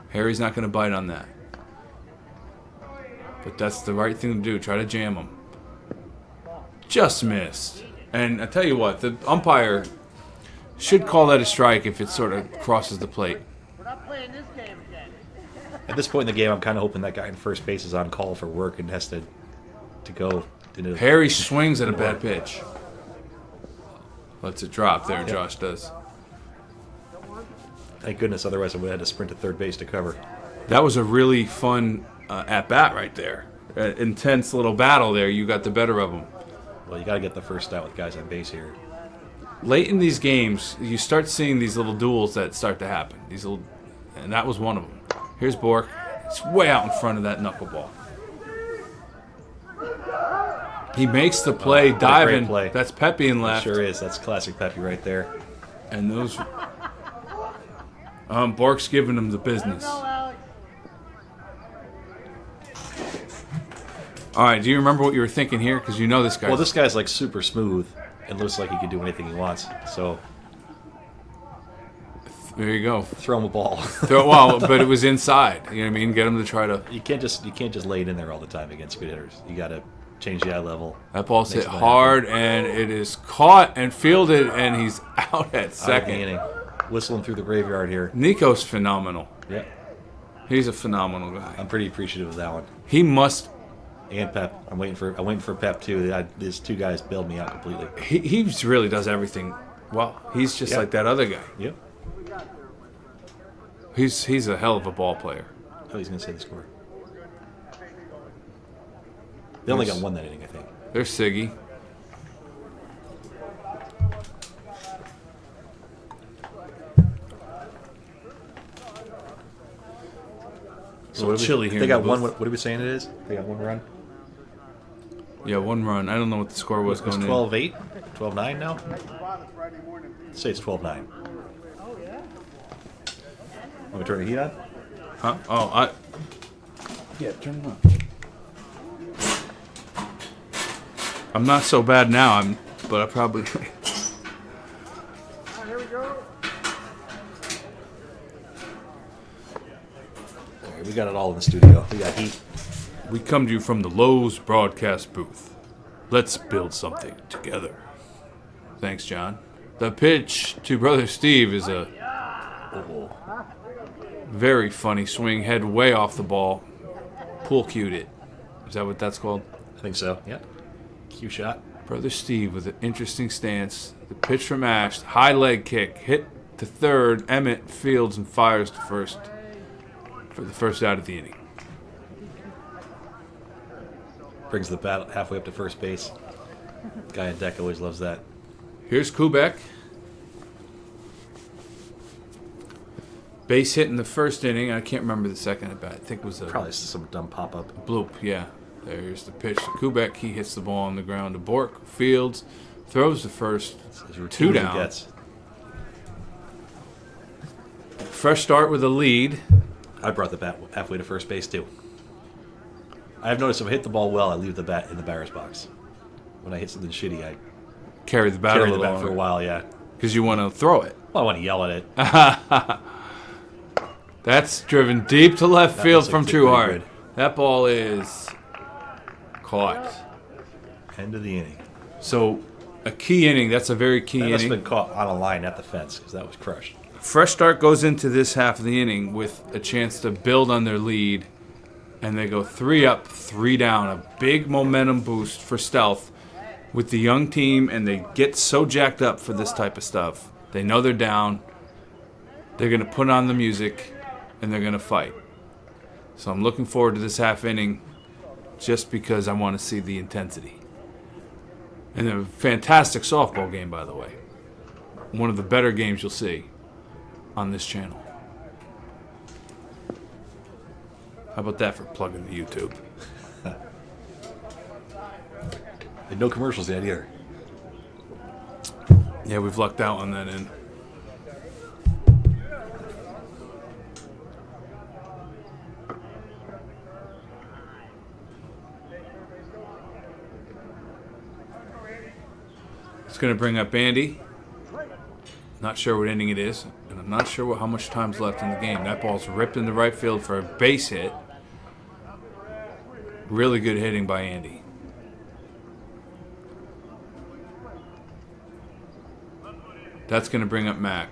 S2: Harry's not going to bite on that. But that's the right thing to do. Try to jam him. Just missed. And I tell you what, the umpire should call that a strike if it sort of crosses the plate.
S3: We're not playing this game again.
S1: At this point in the game, I'm kind of hoping that guy in first base is on call for work and has to go.
S2: Harry swings at a bad pitch. Lets it drop there, Josh does.
S1: Thank goodness, otherwise I would have had to sprint to third base to cover.
S2: That was a really fun at-bat right there. Intense little battle there. You got the better of him.
S1: Well, you got to get the first out with guys on base here.
S2: Late in these games, you start seeing these little duels that start to happen. And that was one of them. Here's Bork. It's way out in front of that knuckleball. He makes the play,
S1: what a
S2: diving.
S1: great play.
S2: That's Pepe in left.
S1: Sure is. That's classic Pepe right there.
S2: And those... Bork's giving him the business.
S3: Go, Alex.
S2: All right, do you remember what you were thinking here? Because you know this guy.
S1: Well, this guy's like super smooth and looks like he can do anything he wants. So
S2: There you go.
S1: throw him a ball.
S2: Well, but it was inside. You know what I mean? Get him to try to...
S1: You can't just lay it in there all the time against good hitters. You got to change the eye level.
S2: That ball's
S1: Makes
S2: hit
S1: it
S2: hard, and it is caught and fielded, and he's out at
S1: Out of the
S2: second.
S1: inning. Whistling through the graveyard here.
S2: Nico's phenomenal.
S1: Yeah,
S2: He's a phenomenal guy.
S1: I'm pretty appreciative of that one.
S2: He must...
S1: And Pep. I'm waiting for Pep too. These 2 guys bailed me out completely.
S2: He really does everything well. He's just
S1: Yeah.
S2: like that other guy.
S1: Yep.
S2: He's a hell of a ball player.
S1: Oh, he's gonna say the score. They only got 1 that inning, I think.
S2: There's Siggy.
S1: So
S2: little chilly here
S1: They
S2: in
S1: got
S2: the
S1: 1.
S2: booth.
S1: What are we saying it is? They got 1 run.
S2: Yeah, 1 run. I don't know what the score was
S1: It's
S2: going in.
S1: 12-8, 12-9 now.
S3: Friday morning.
S1: Say it's 12-9.
S3: Oh, yeah?
S1: Want me to turn the heat on?
S2: Huh? Oh, yeah, turn it on. I'm not so bad now. But I probably...
S3: Here we go.
S1: There right, we got it all in the studio. We got heat.
S2: We come to you from the Lowe's broadcast booth. Let's build something together. Thanks, John. The pitch to Brother Steve is a very funny swing. Head way off the ball. Pool cued it. Is that what that's called?
S1: I think so. Yeah. Cue shot.
S2: Brother Steve with an interesting stance. The pitch from Ash. High leg kick. Hit to third. Emmett fields and fires to first for the first out of the inning.
S1: Brings the bat halfway up to first base. Guy in deck always loves that.
S2: Here's Kubek. Base hit in the first inning. I can't remember the second at bat. I think it was a
S1: Probably some dumb pop-up.
S2: bloop. Yeah. There's the pitch to Kubek. He hits the ball on the ground to Bork. Fields. Throws the first.
S1: As routine
S2: Two
S1: as it
S2: down.
S1: gets.
S2: Fresh start with a lead.
S1: I brought the bat halfway to first base, too. I've noticed if I hit the ball well, I leave the bat in the batter's box. When I hit something shitty, I
S2: Carry the bat
S1: carry
S2: a
S1: the
S2: little
S1: bat for a while, yeah.
S2: because you want to throw it.
S1: Well, I want to yell at it.
S2: That's driven deep to left
S1: That
S2: field
S1: looks like
S2: from
S1: it's pretty
S2: Trueheart.
S1: good.
S2: That ball is caught.
S1: End of the inning.
S2: So a key inning. That's a very key
S1: That must have
S2: inning.
S1: been caught on a line at the fence because that was crushed.
S2: Fresh start goes into this half of the inning with a chance to build on their lead, and they go 3 up, 3 down. A big momentum boost for Stealth with the young team, and they get so jacked up for this type of stuff. They know they're down. They're going to put on the music, and they're going to fight. So I'm looking forward to this half inning just because I want to see the intensity. And a fantastic softball game, by the way. One of the better games you'll see on this channel. How about that for plugging the YouTube?
S1: And no commercials yet either.
S2: Yeah, we've lucked out on that end. It's going to bring up Andy. Not sure what inning it is, and I'm not sure how much time's left in the game. That ball's ripped into right field for a base hit. Really good hitting by Andy. That's going to bring up Mac.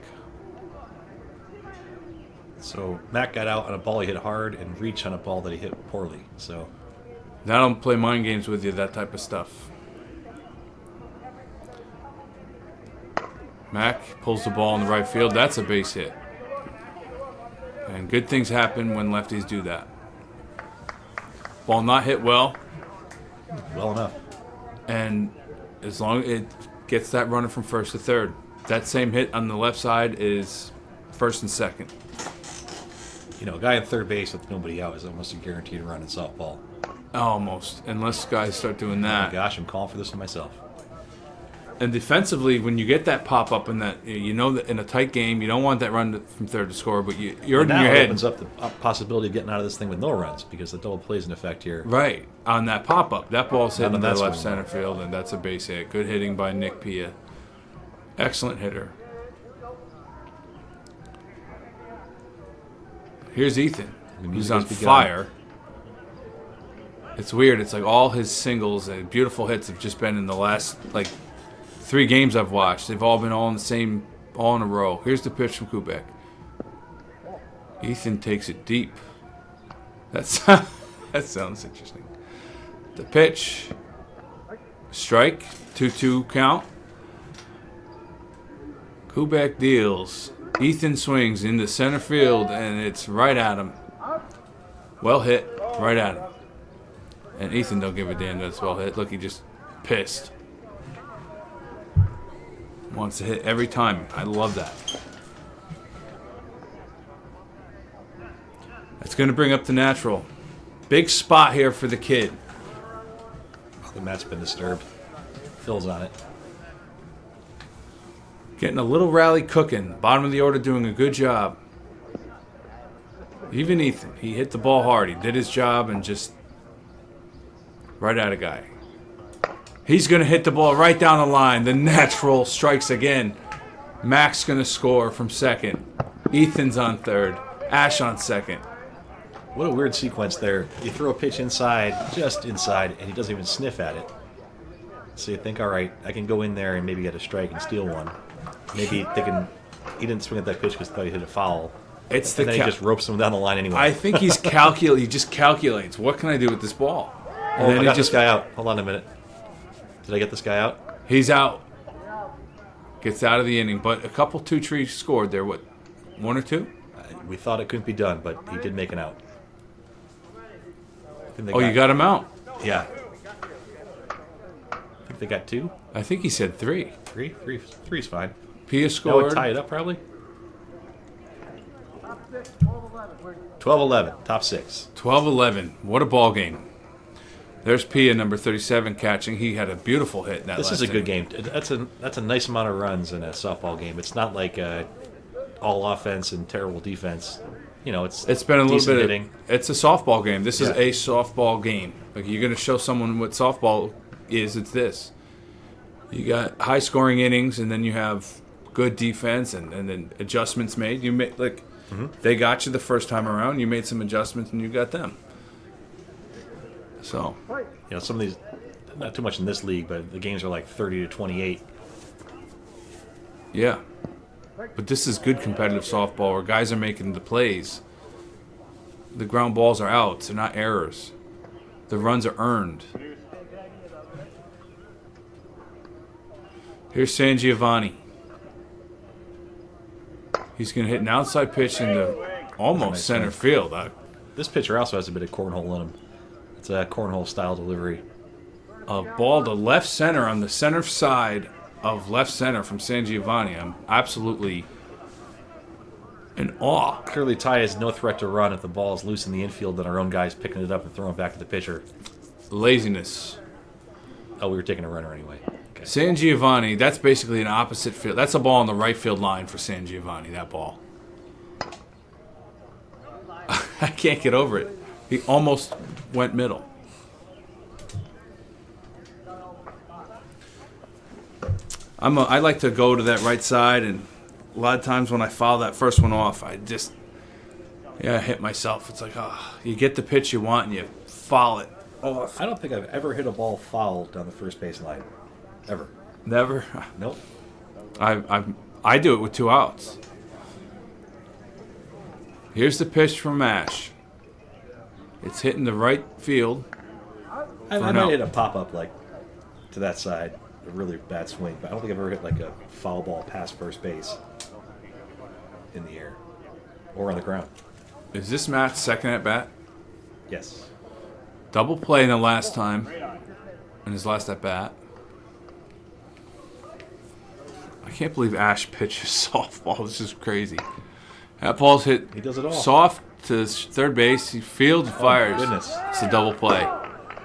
S1: So Matt got out on a ball he hit hard and reached on a ball that he hit poorly. So
S2: I don't play mind games with you, that type of stuff. Mac pulls the ball in the right field. That's a base hit. And good things happen when lefties do that. Ball not hit well,
S1: well enough.
S2: and as long as it gets that runner from first to third, that same hit on the left side is first and second.
S1: You know, a guy in third base with nobody out is almost a guaranteed run in softball.
S2: Almost, unless guys start doing
S1: Oh my
S2: that.
S1: gosh, I'm calling for this one myself.
S2: And defensively, when you get that pop up in that, you know that in a tight game, you don't want that run from third to score, but you're in
S1: now
S2: your
S1: it
S2: head.
S1: opens up the possibility of getting out of this thing with no runs because the double plays in effect here.
S2: Right, on that pop up. That ball's hitting
S1: None
S2: the
S1: of that's
S2: left
S1: going
S2: center field, and that's a base hit. Good hitting by Nick Pia. Excellent hitter. Here's Ethan.
S1: The
S2: He's
S1: music
S2: on
S1: has begun.
S2: fire. It's weird. It's like all his singles and beautiful hits have just been in the last, 3 games I've watched. They've all been all in the same, all in a row. Here's the pitch from Kubek. Ethan takes it deep. That's that sounds interesting. The pitch. Strike. 2-2 count. Kubek deals. Ethan swings into center field, and it's right at him. Well hit. Right at him. And Ethan don't give a damn that it's well hit. Look, he just pissed. Wants to hit every time. I love that. That's going to bring up the natural. Big spot here for the kid.
S1: The mat's been disturbed. Phil's on it.
S2: Getting a little rally cooking. Bottom of the order doing a good job. Even Ethan, he hit the ball hard. He did his job and just right at a guy. He's going to hit the ball right down the line. The natural strikes again. Mac's going to score from second. Ethan's on third. Ash on second.
S1: What a weird sequence there. You throw a pitch inside, just inside, and he doesn't even sniff at it. So you think, all right, I can go in there and maybe get a strike and steal one. Maybe thinking he didn't swing at that pitch because he thought he hit a foul.
S2: It's
S1: And
S2: the
S1: then he just ropes him down the line anyway.
S2: I think he just calculates. What can I do with this ball? And
S1: Oh,
S2: then
S1: I
S2: he
S1: got
S2: just
S1: this guy out. Hold on a minute. Did I get this guy out?
S2: he's out. Gets out of the inning, but a couple 2-3 scored there. What, 1 or 2?
S1: We thought it couldn't be done, but he did make an out. I think they
S2: Oh, you got him out.
S1: Yeah. I think they got 2?
S2: I think he said 3.
S1: 3? Three's fine.
S2: Pia
S1: That would
S2: scored.
S1: tie it up, probably. 12-11, top 6.
S2: 12-11. What a ball game. There's Pia, number 37, catching. He had a beautiful hit in that
S1: This
S2: last
S1: is a good
S2: inning.
S1: game. That's a nice amount of runs in a softball game. It's not like all offense and terrible defense. You know, it's
S2: It's been a little
S1: decent
S2: bit.
S1: hitting.
S2: It's a softball game. This is
S1: Yeah.
S2: a softball game. Like, you're going to show someone what softball is. It's this. You got high scoring innings, and then you have good defense, and then adjustments made. You made they got you the first time around. You made some adjustments, and you got them. So
S1: You know, some of these, not too much in this league, but the games are like 30-28.
S2: yeah, but this is good competitive softball where guys are making the plays. The ground balls are outs. They're not errors. The runs are earned. Here's San Giovanni. He's going to hit an outside pitch into almost
S1: Nice
S2: center
S1: swing.
S2: field.
S1: This pitcher also has a bit of cornhole in him. It's a cornhole style delivery.
S2: A ball to left center on the center side of left center from San Giovanni. I'm absolutely in awe.
S1: Clearly, Ty has no threat to run if the ball is loose in the infield and our own guy's picking it up and throwing it back to the pitcher.
S2: Laziness.
S1: Oh, we were taking a runner anyway. Okay.
S2: San Giovanni, that's basically an opposite field. That's a ball on the right field line for San Giovanni, that ball. I can't get over it. He almost went middle. I like to go to that right side, and a lot of times when I foul that first one off, I hit myself. It's like, you get the pitch you want and you foul it off.
S1: I don't think I've ever hit a ball foul down the first base line. Ever.
S2: Never.
S1: Nope.
S2: I do it with 2 outs. Here's the pitch from Ash. It's hitting the right field.
S1: I
S2: For
S1: might
S2: now.
S1: hit a pop-up like to that side. A really bad swing. But I don't think I've ever hit like a foul ball past first base in the air. Or on the ground.
S2: Is this Matt's second at bat?
S1: Yes.
S2: Double play in the last time. In his last at bat. I can't believe Ash pitches softball. This is crazy. That ball's hit
S1: He does it all.
S2: soft to third base. He fields, fires.
S1: goodness.
S2: It's a double play.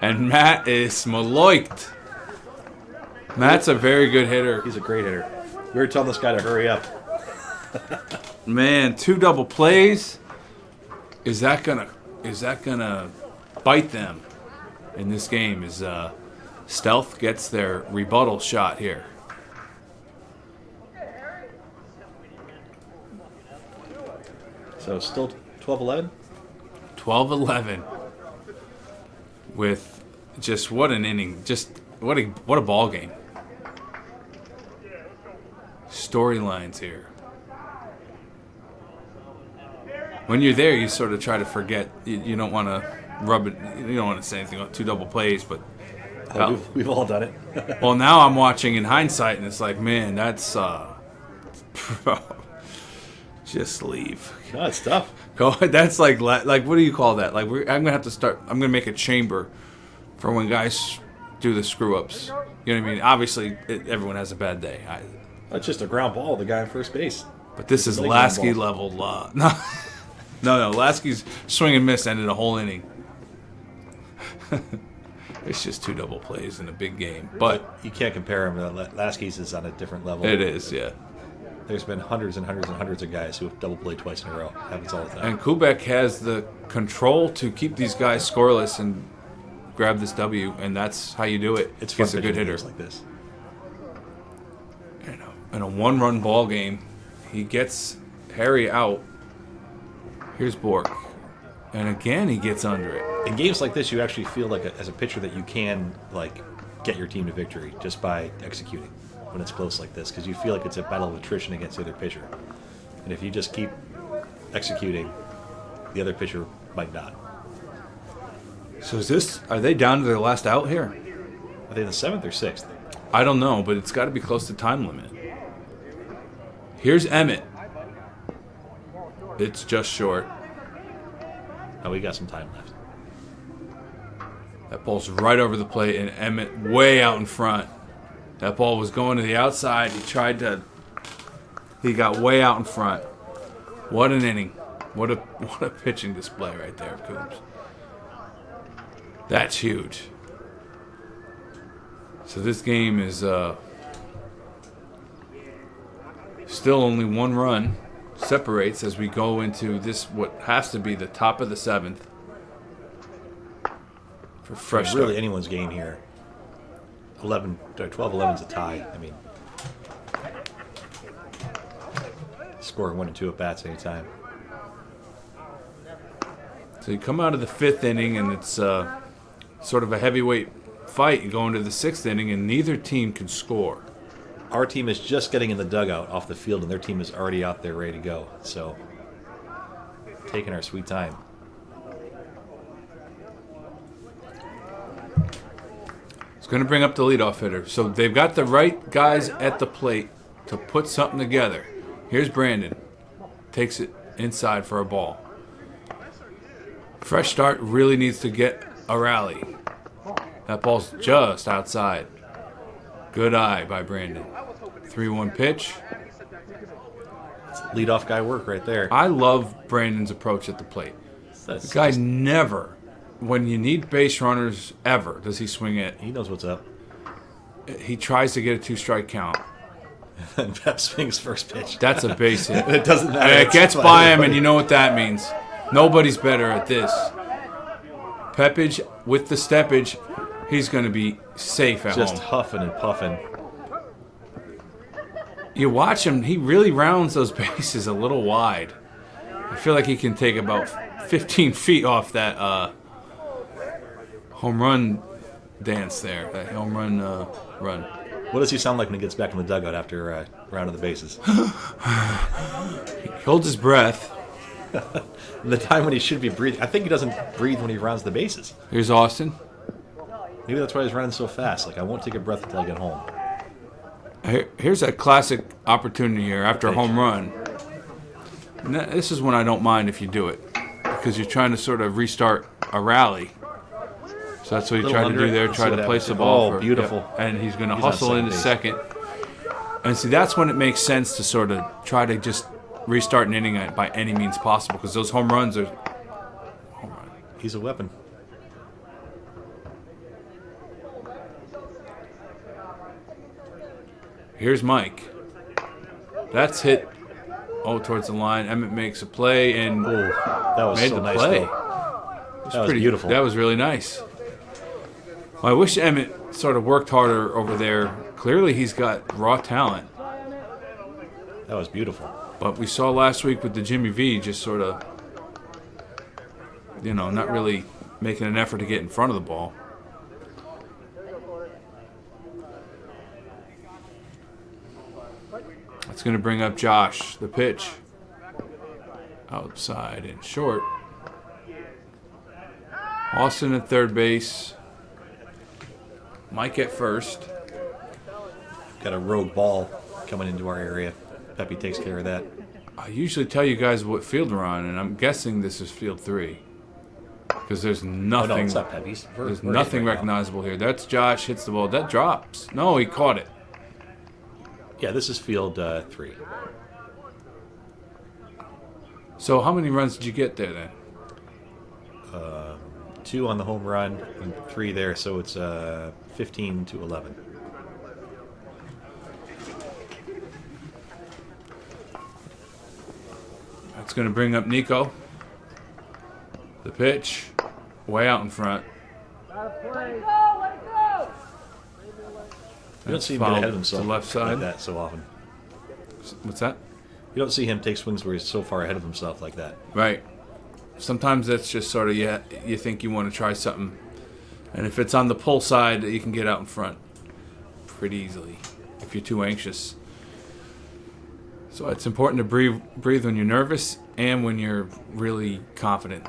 S2: And Matt is maloiked. Matt's a very good hitter.
S1: He's a great hitter. We were telling this guy to hurry up.
S2: Man, 2 double plays. Is that gonna bite them in this game? Is Stealth gets their rebuttal shot here.
S1: So still 12-11?
S2: 12-11 with just what an inning. Just what a ball game. Storylines here. When you're there, you sort of try to forget. You don't want to rub it. You don't want to say anything about 2 double plays, but
S1: Oh, we've all done it.
S2: well, now I'm watching in hindsight, and it's like, man, that's just leave.
S1: No, it's tough.
S2: Go. That's like what do you call that? Like I'm gonna have to start. I'm gonna make a chamber for when guys do the screw ups. You know what I mean? Obviously, everyone has a bad day.
S1: That's just a ground ball with the guy on first base.
S2: But this is
S1: Like
S2: Lasky
S1: ground
S2: level. No. Lasky's swing and miss ended a whole inning. It's just 2 double plays in a big game, but
S1: You can't compare him to Lasky's is on a different level.
S2: it is, yeah.
S1: There's been hundreds and hundreds and hundreds of guys who have double played twice in a row. Happens all the time.
S2: And Kubek has the control to keep these guys scoreless and grab this W, and that's how you do it.
S1: It's fun
S2: He's a good
S1: pitching
S2: hitter.
S1: games like this.
S2: In a 1-run ball game, he gets Harry out. Here's Bork. And again, he gets under it.
S1: In games like this, you actually feel like, as a pitcher, that you can get your team to victory just by executing when it's close like this, because you feel like it's a battle of attrition against the other pitcher. And if you just keep executing, the other pitcher might not.
S2: So are they down to their last out here?
S1: Are they in the 7th or 6th?
S2: I don't know, but it's got to be close to time limit. Here's Emmett. It's just short.
S1: Oh, we got some time left.
S2: That ball's right over the plate, and Emmett way out in front. That ball was going to the outside. He got way out in front. What an inning. What a pitching display right there, Coombs. That's huge. So this game is still only one run separates as we go into this, what has to be the top of the 7th. For fresh
S1: It's really
S2: start.
S1: anyone's game here. 12-11 is a tie. I mean, scoring 1 and 2 at bats anytime.
S2: So you come out of the 5th inning, and it's sort of a heavyweight fight. You go into the 6th inning, and neither team can score.
S1: Our team is just getting in the dugout off the field, and their team is already out there ready to go. So, taking our sweet time.
S2: It's going to bring up the leadoff hitter. So they've got the right guys at the plate to put something together. Here's Brandon. Takes it inside for a ball. Fresh start really needs to get a rally. That ball's just outside. Good eye by Brandon. 3-1 pitch.
S1: Leadoff guy work right there.
S2: I love Brandon's approach at the plate.
S1: That's
S2: The guy
S1: just-
S2: never, when you need base runners ever, does he swing it.
S1: he knows what's up.
S2: He tries to get a 2-strike count.
S1: And Pep swings first pitch.
S2: That's a base hit.
S1: It doesn't matter.
S2: And it
S1: It's
S2: gets
S1: fine.
S2: by him, and you know what that means. Nobody's better at this. Peppage with the steppage, he's going to be safe at
S1: Just
S2: home.
S1: huffing and puffing.
S2: You watch him, he really rounds those bases a little wide. I feel like he can take about 15 feet off that home run dance there, that home run run.
S1: What does he sound like when he gets back in the dugout after a round of the bases?
S2: He holds his breath.
S1: The time when he should be breathing. I think he doesn't breathe when he rounds the bases.
S2: Here's Austin.
S1: Maybe that's why he's running so fast. I won't take a breath until I get home.
S2: Here's a classic opportunity here after a home run. And this is when I don't mind if you do it, because you're trying to sort of restart a rally. So that's what he
S1: Little
S2: tried to
S1: under
S2: do
S1: it.
S2: there,
S1: Let's
S2: try
S1: see
S2: to
S1: what
S2: place the
S1: happens.
S2: ball.
S1: Oh, beautiful.
S2: Yep. And he's going to
S1: He's on
S2: hustle into
S1: second
S2: second. And see, that's when it makes sense to sort of try to just restart an inning by any means possible, because those home runs are...
S1: He's a weapon.
S2: Here's Mike. That's hit towards the line. Emmett makes a play and
S1: Oh, that was
S2: made
S1: so
S2: the
S1: nice.
S2: play.
S1: Though. That was beautiful.
S2: That was really nice. I wish Emmett sort of worked harder over there. Clearly, he's got raw talent.
S1: That was beautiful.
S2: But we saw last week with the Jimmy V just sort of, not really making an effort to get in front of the ball. That's going to bring up Josh, the pitch. Outside and short. Austin at third base. Mike at first.
S1: Got a rogue ball coming into our area. Pepe takes care of that.
S2: I usually tell you guys what field we're on, and I'm guessing this is field 3. Because there's
S1: Oh,
S2: nothing,
S1: no, it's not Pepe.
S2: there's nothing recognizable here. That's Josh, hits the ball. That drops. No, he caught it.
S1: Yeah, this is field 3.
S2: So how many runs did you get there then?
S1: 2 on the home run and 3 there, so it's 15 to 11.
S2: That's going to bring up Nico. The pitch, way out in front.
S1: You don't see him get
S2: Foul
S1: ahead of
S2: to
S1: himself
S2: left side.
S1: like that so often.
S2: What's that?
S1: You don't see him take swings where he's so far ahead of himself like that.
S2: Right. sometimes that's just sort of you think you want to try something, and if it's on the pull side, you can get out in front pretty easily if you're too anxious. So it's important to breathe when you're nervous and when you're really confident.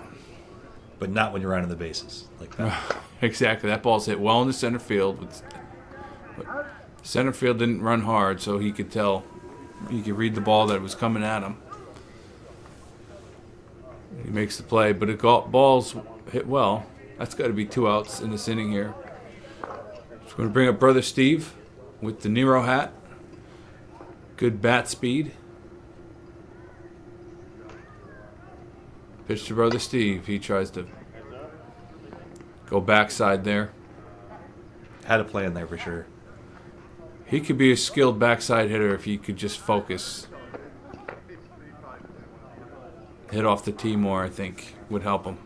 S1: But not when you're running the bases like that.
S2: Exactly. That ball's hit well in the center field. But center field didn't run hard, so he could tell. He could read the ball that was coming at him. He makes the play, but it ball's hit well. That's got to be 2 outs in this inning here. So we're going to bring up Brother Steve with the Nero hat. Good bat speed. Pitch to Brother Steve. He tries to go backside there.
S1: Had a play in there for sure.
S2: He could be a skilled backside hitter if he could just focus. Hit off the tee more, I think, would help him.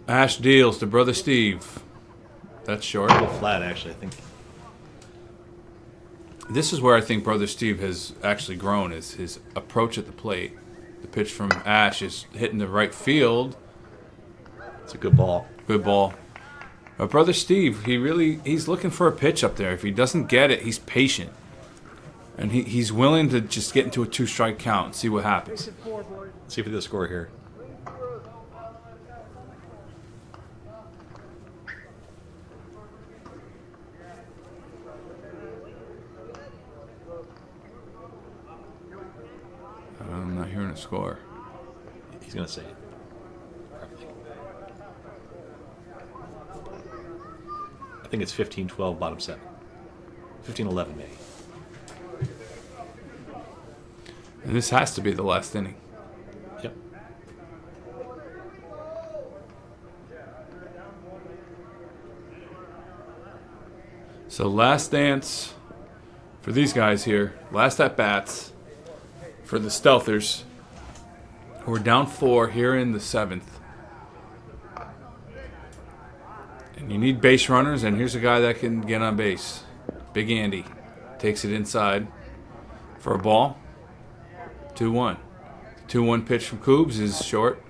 S2: Ash deals to Brother Steve. That's short.
S1: A little flat, actually, I think.
S2: This is where I think Brother Steve has actually grown, is his approach at the plate. The pitch from Ash is hitting the right field.
S1: It's a good ball.
S2: Good ball. But Brother Steve, he's looking for a pitch up there. If he doesn't get it, he's patient. And he's willing to just get into a 2-strike count and see what happens.
S1: See if we get a score here.
S2: I'm not hearing a score.
S1: He's going to say it. I think it's 15-12, bottom 7. 15-11, maybe.
S2: And this has to be the last inning.
S1: Yep.
S2: So last dance for these guys here. Last at bats for the Stealthers. We're down 4 here in the 7th. And you need base runners, and here's a guy that can get on base. Big Andy takes it inside for a ball. 2-1. 2-1 pitch from Coobs is short.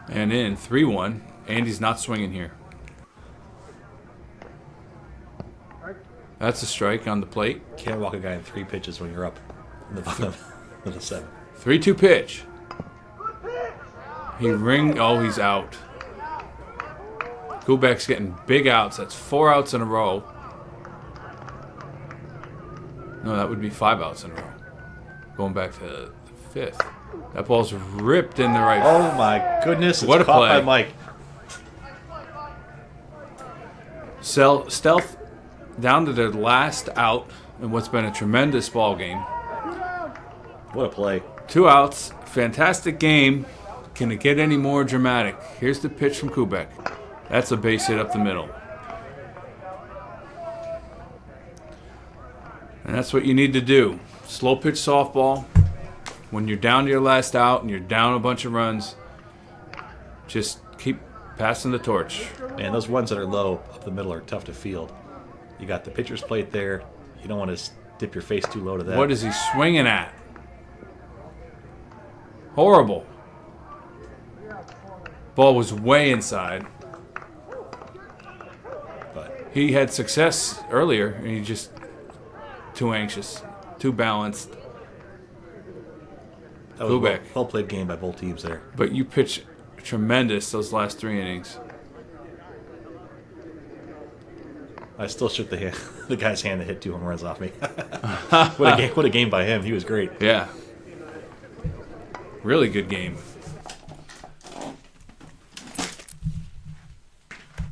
S2: And in 3-1. Andy's not swinging here. That's a strike on the plate.
S1: Can't walk a guy in 3 pitches when you're up in the bottom of the 7.
S2: 3-2 pitch. He's out. Kubek's getting big outs. That's 4 outs in a row. No, that would be 5 outs in a row. Going back to the 5th. That ball's ripped in the right.
S1: Oh my goodness! It's
S2: What a
S1: caught
S2: play.
S1: by Mike.
S2: Stealth down to their last out in what's been a tremendous ball game.
S1: What a play!
S2: 2 outs. Fantastic game. Can it get any more dramatic? Here's the pitch from Kubek. That's a base hit up the middle. And that's what you need to do. Slow pitch softball. When you're down to your last out and you're down a bunch of runs, just keep passing the torch.
S1: Man, those ones that are low up the middle are tough to field. You got the pitcher's plate there. You don't want to dip your face too low to that.
S2: What is he swinging at? Horrible. Ball was way inside.
S1: But
S2: He had success earlier, and he just too anxious, too balanced.
S1: that was
S2: Kubek.
S1: well played game by both teams there.
S2: But you pitched tremendous those last 3 innings.
S1: I still shook the guy's hand that hit 2 home runs off me. What a game by him. He was great.
S2: Yeah. Really good game.